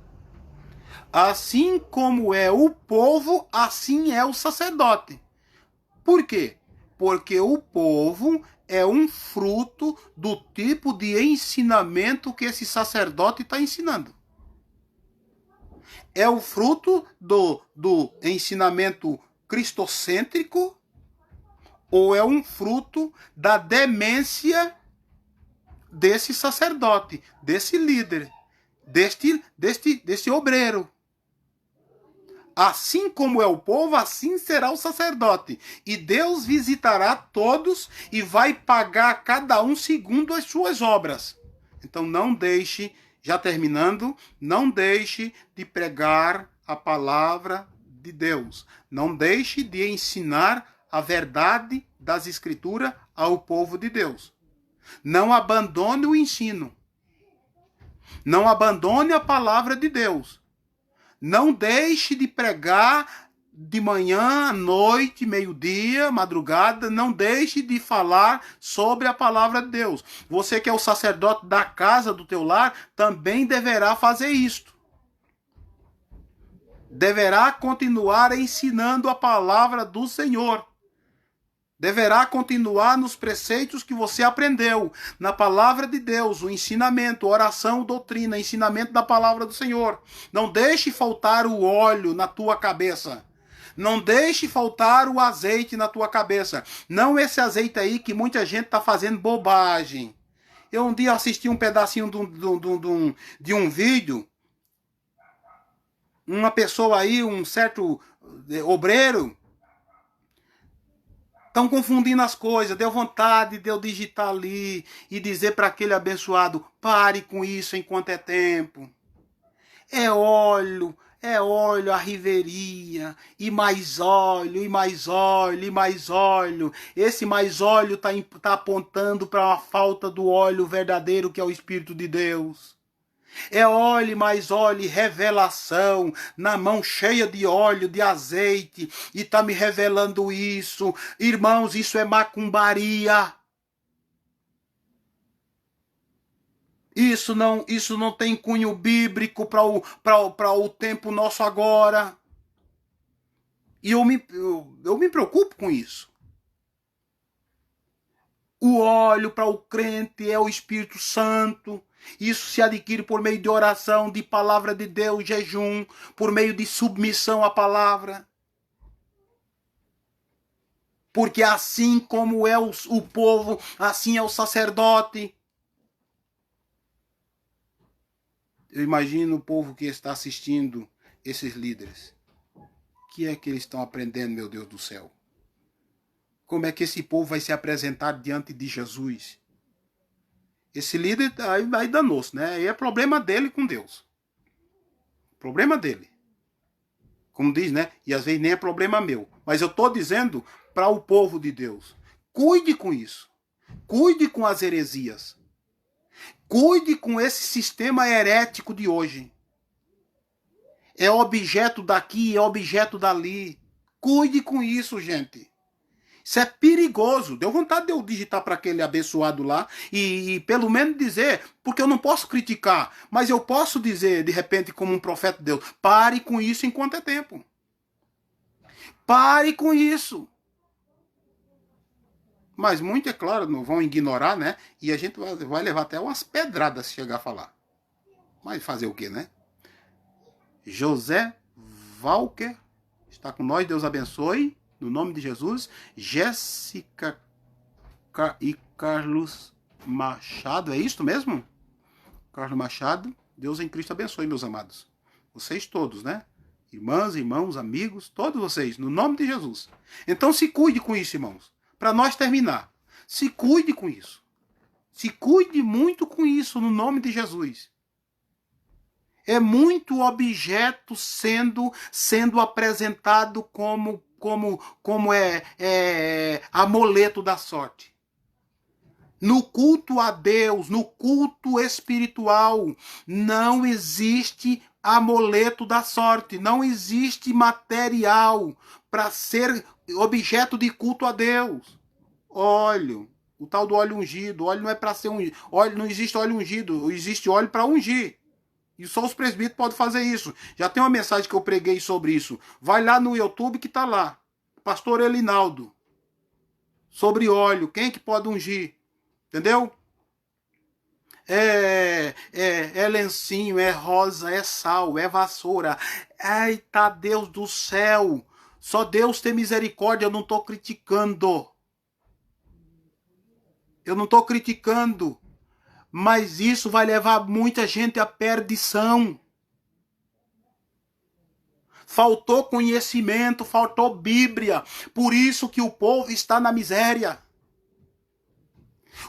Assim como é o povo, assim é o sacerdote. Por quê? Porque o povo é um fruto do tipo de ensinamento que esse sacerdote está ensinando. É o fruto do ensinamento cristocêntrico ou é um fruto da demência desse sacerdote, desse líder, deste obreiro. Assim como é o povo, assim será o sacerdote. E Deus visitará todos e vai pagar a cada um segundo as suas obras. Então não deixe, já terminando, não deixe de pregar a palavra de Deus. Não deixe de ensinar a verdade das Escrituras ao povo de Deus. Não abandone o ensino. Não abandone a palavra de Deus. Não deixe de pregar de manhã, à noite, meio-dia, madrugada. Não deixe de falar sobre a palavra de Deus. Você que é o sacerdote da casa do teu lar, também deverá fazer isto. Deverá continuar ensinando a palavra do Senhor. Deverá continuar nos preceitos que você aprendeu, na palavra de Deus, o ensinamento, oração, doutrina, ensinamento da palavra do Senhor. Não deixe faltar o óleo na tua cabeça. Não deixe faltar o azeite na tua cabeça. Não esse azeite aí que muita gente está fazendo bobagem. Eu um dia assisti um pedacinho de um vídeo. Uma pessoa aí, um certo obreiro, estão confundindo as coisas. Deu vontade de eu digitar ali e dizer para aquele abençoado: pare com isso enquanto é tempo. É óleo, a riveria, e mais óleo, e mais óleo, e mais óleo. Esse mais óleo está apontando para a falta do óleo verdadeiro, que é o Espírito de Deus. É óleo, mais óleo, revelação, na mão cheia de óleo, de azeite, e está me revelando isso. Irmãos, isso é macumbaria. Isso não tem cunho bíblico para o tempo nosso agora. E eu me preocupo com isso. O óleo para o crente é o Espírito Santo. Isso se adquire por meio de oração, de palavra de Deus, jejum, por meio de submissão à palavra. Porque assim como é o povo, assim é o sacerdote. Eu imagino o povo que está assistindo esses líderes. O que é que eles estão aprendendo, meu Deus do céu? Como é que esse povo vai se apresentar diante de Jesus? Esse líder aí danou-se, né? Aí é problema dele com Deus. Problema dele. Como diz, né? E às vezes nem é problema meu. Mas eu estou dizendo para o povo de Deus: cuide com isso. Cuide com as heresias. Cuide com esse sistema herético de hoje. É objeto daqui, é objeto dali. Cuide com isso, gente. Isso é perigoso. Deu vontade de eu digitar para aquele abençoado lá e pelo menos dizer, porque eu não posso criticar, mas eu posso dizer, de repente, como um profeta de Deus: pare com isso enquanto é tempo. Pare com isso. Mas muito, é claro, não vão ignorar, né? E a gente vai levar até umas pedradas se chegar a falar. Mas fazer o quê, né? José Walker está com nós, Deus abençoe. No nome de Jesus. Jéssica e Carlos Machado, é isso mesmo? Carlos Machado, Deus em Cristo abençoe, meus amados. Vocês todos, né? Irmãs, irmãos, amigos, todos vocês, no nome de Jesus. Então se cuide com isso, irmãos. Para nós terminar. Se cuide com isso. Se cuide muito com isso, no nome de Jesus. É muito objeto sendo apresentado como amuleto da sorte. No culto a Deus, no culto espiritual, não existe amuleto da sorte, não existe material para ser objeto de culto a Deus. Óleo, o tal do óleo ungido, óleo não é para ser ungido, óleo, não existe óleo ungido, existe óleo para ungir. E só os presbíteros podem fazer isso. Já tem uma mensagem que eu preguei sobre isso. Vai lá no YouTube que está lá. Pastor Elinaldo. Sobre óleo. Quem que pode ungir? Entendeu? É lencinho, é rosa, é sal, é vassoura. Eita Deus do céu. Só Deus tem misericórdia. Eu não estou criticando. Eu não estou criticando. Mas isso vai levar muita gente à perdição. Faltou conhecimento, faltou Bíblia. Por isso que o povo está na miséria.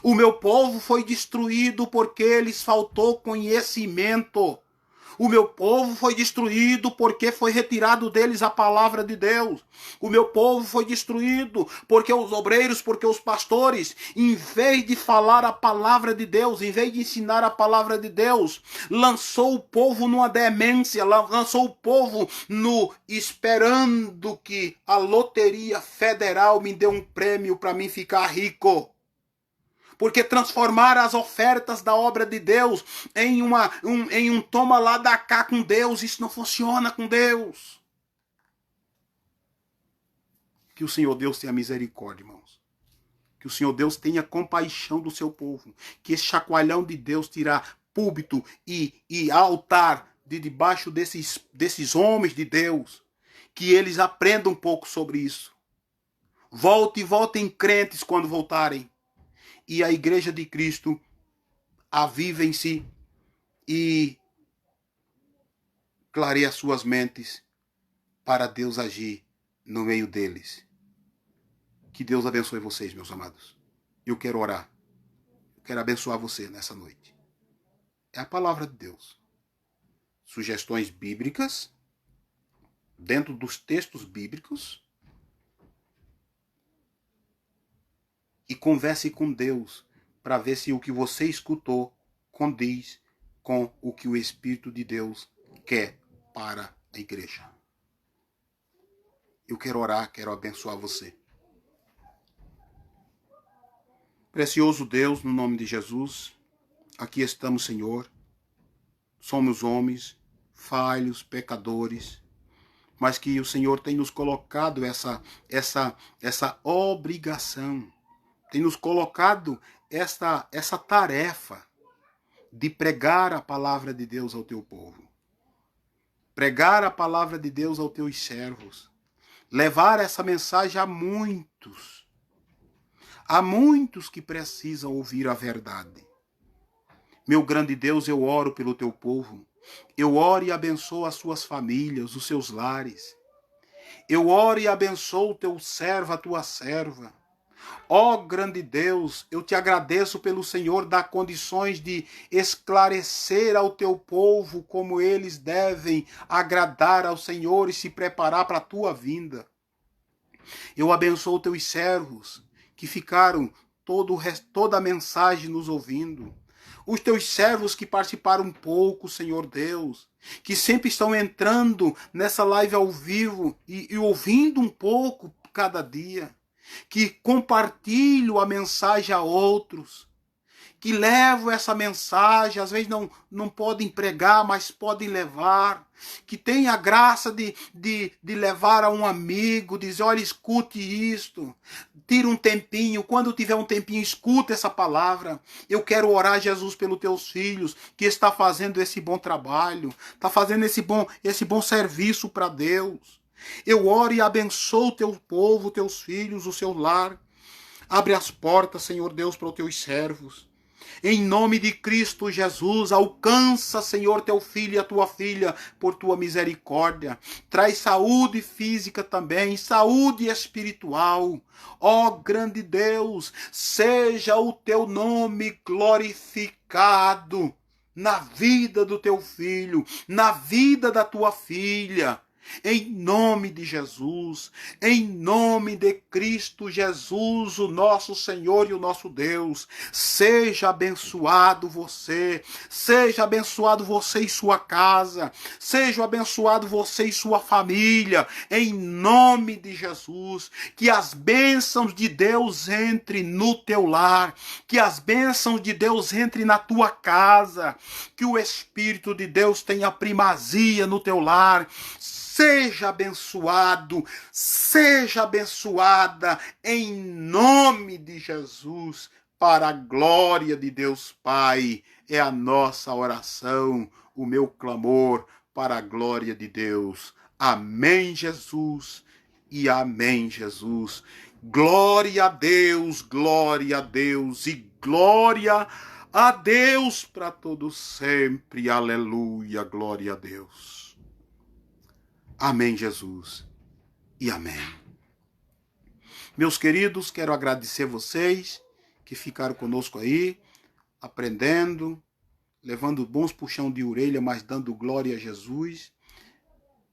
O meu povo foi destruído porque lhes faltou conhecimento. O meu povo foi destruído porque foi retirado deles a palavra de Deus. O meu povo foi destruído porque os obreiros, porque os pastores, em vez de falar a palavra de Deus, em vez de ensinar a palavra de Deus, lançou o povo numa demência, lançou o povo no esperando que a loteria federal me dê um prêmio para mim ficar rico. Porque transformar as ofertas da obra de Deus em um toma lá da cá com Deus, isso não funciona com Deus. Que o Senhor Deus tenha misericórdia, irmãos. Que o Senhor Deus tenha compaixão do seu povo. Que esse chacoalhão de Deus tirar púlpito e altar de debaixo desses homens de Deus. Que eles aprendam um pouco sobre isso. Voltem crentes quando voltarem. E a igreja de Cristo avivem-se e clareie as suas mentes para Deus agir no meio deles. Que Deus abençoe vocês, meus amados. Eu quero orar. Eu quero abençoar você nessa noite. É a palavra de Deus. Sugestões bíblicas, dentro dos textos bíblicos. E converse com Deus para ver se o que você escutou condiz com o que o Espírito de Deus quer para a igreja. Eu quero orar, quero abençoar você. Precioso Deus, no nome de Jesus, aqui estamos, Senhor. Somos homens, falhos, pecadores, mas que o Senhor tem nos colocado essa obrigação, tem nos colocado essa tarefa de pregar a palavra de Deus ao teu povo. Pregar a palavra de Deus aos teus servos. Levar essa mensagem a muitos. Há muitos que precisam ouvir a verdade. Meu grande Deus, eu oro pelo teu povo. Eu oro e abençoo as suas famílias, os seus lares. Eu oro e abençoo o teu servo, a tua serva. Ó grande Deus, eu te agradeço pelo Senhor dar condições de esclarecer ao teu povo como eles devem agradar ao Senhor e se preparar para a tua vinda. Eu abençoo teus servos que ficaram toda a mensagem nos ouvindo. Os teus servos que participaram um pouco, Senhor Deus, que sempre estão entrando nessa live ao vivo e ouvindo um pouco cada dia. Que compartilho a mensagem a outros, que levo essa mensagem, às vezes não podem pregar, mas podem levar, que tem a graça de levar a um amigo, dizer, olha, escute isto, tira um tempinho, quando tiver um tempinho, escuta essa palavra. Eu quero orar, Jesus, pelos teus filhos, que está fazendo esse bom trabalho, está fazendo esse bom serviço para Deus. Eu oro e abençoo o teu povo, teus filhos, o seu lar. Abre as portas, Senhor Deus, para os teus servos. Em nome de Cristo Jesus, alcança, Senhor, teu filho e a tua filha por tua misericórdia. Traz saúde física também, saúde espiritual. Ó grande Deus, seja o teu nome glorificado na vida do teu filho, na vida da tua filha. Em nome de Jesus, em nome de Cristo Jesus, o nosso Senhor e o nosso Deus, seja abençoado você e sua casa, seja abençoado você e sua família, em nome de Jesus, que as bênçãos de Deus entrem no teu lar, que as bênçãos de Deus entrem na tua casa, que o Espírito de Deus tenha primazia no teu lar. Seja abençoado, seja abençoada em nome de Jesus, para a glória de Deus Pai. É a nossa oração, o meu clamor para a glória de Deus. Amém, Jesus, e amém, Jesus. Glória a Deus e glória a Deus para todos sempre. Aleluia, glória a Deus. Amém, Jesus, e amém. Meus queridos, quero agradecer vocês que ficaram conosco aí, aprendendo, levando bons puxão de orelha, mas dando glória a Jesus,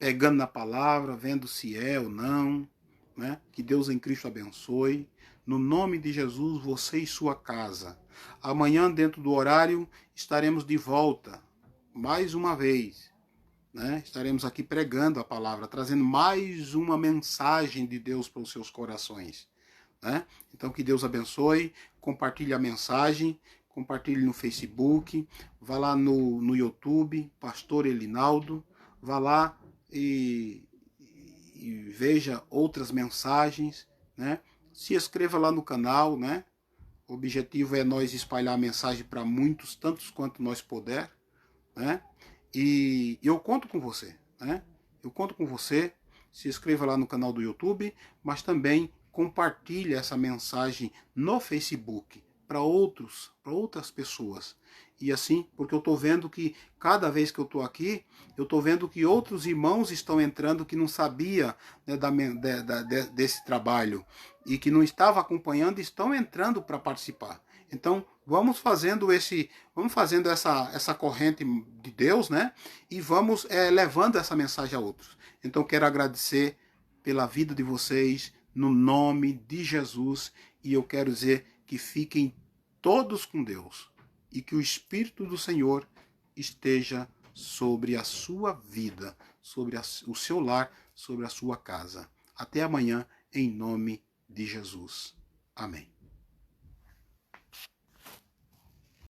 pegando na palavra, vendo se é ou não, né? Que Deus em Cristo abençoe. No nome de Jesus, você e sua casa. Amanhã, dentro do horário, estaremos de volta, mais uma vez. Né? Estaremos aqui pregando a palavra, trazendo mais uma mensagem de Deus para os seus corações. Né? Então que Deus abençoe, compartilhe a mensagem, compartilhe no Facebook, vá lá no YouTube, Pastor Elinaldo, vá lá e veja outras mensagens, né? Se inscreva lá no canal, né? O objetivo é nós espalhar a mensagem para muitos, tantos quanto nós puder, né? E eu conto com você, né? Eu conto com você. Se inscreva lá no canal do YouTube, mas também compartilhe essa mensagem no Facebook para outras pessoas. E assim, porque eu estou vendo que cada vez que eu estou aqui, eu estou vendo que outros irmãos estão entrando que não sabia, né, desse trabalho e que não estava acompanhando, estão entrando para participar. Então, vamos fazendo essa corrente de Deus, né? E vamos levando essa mensagem a outros. Então, quero agradecer pela vida de vocês, no nome de Jesus. E eu quero dizer que fiquem todos com Deus. E que o Espírito do Senhor esteja sobre a sua vida, sobre o seu lar, sobre a sua casa. Até amanhã, em nome de Jesus. Amém.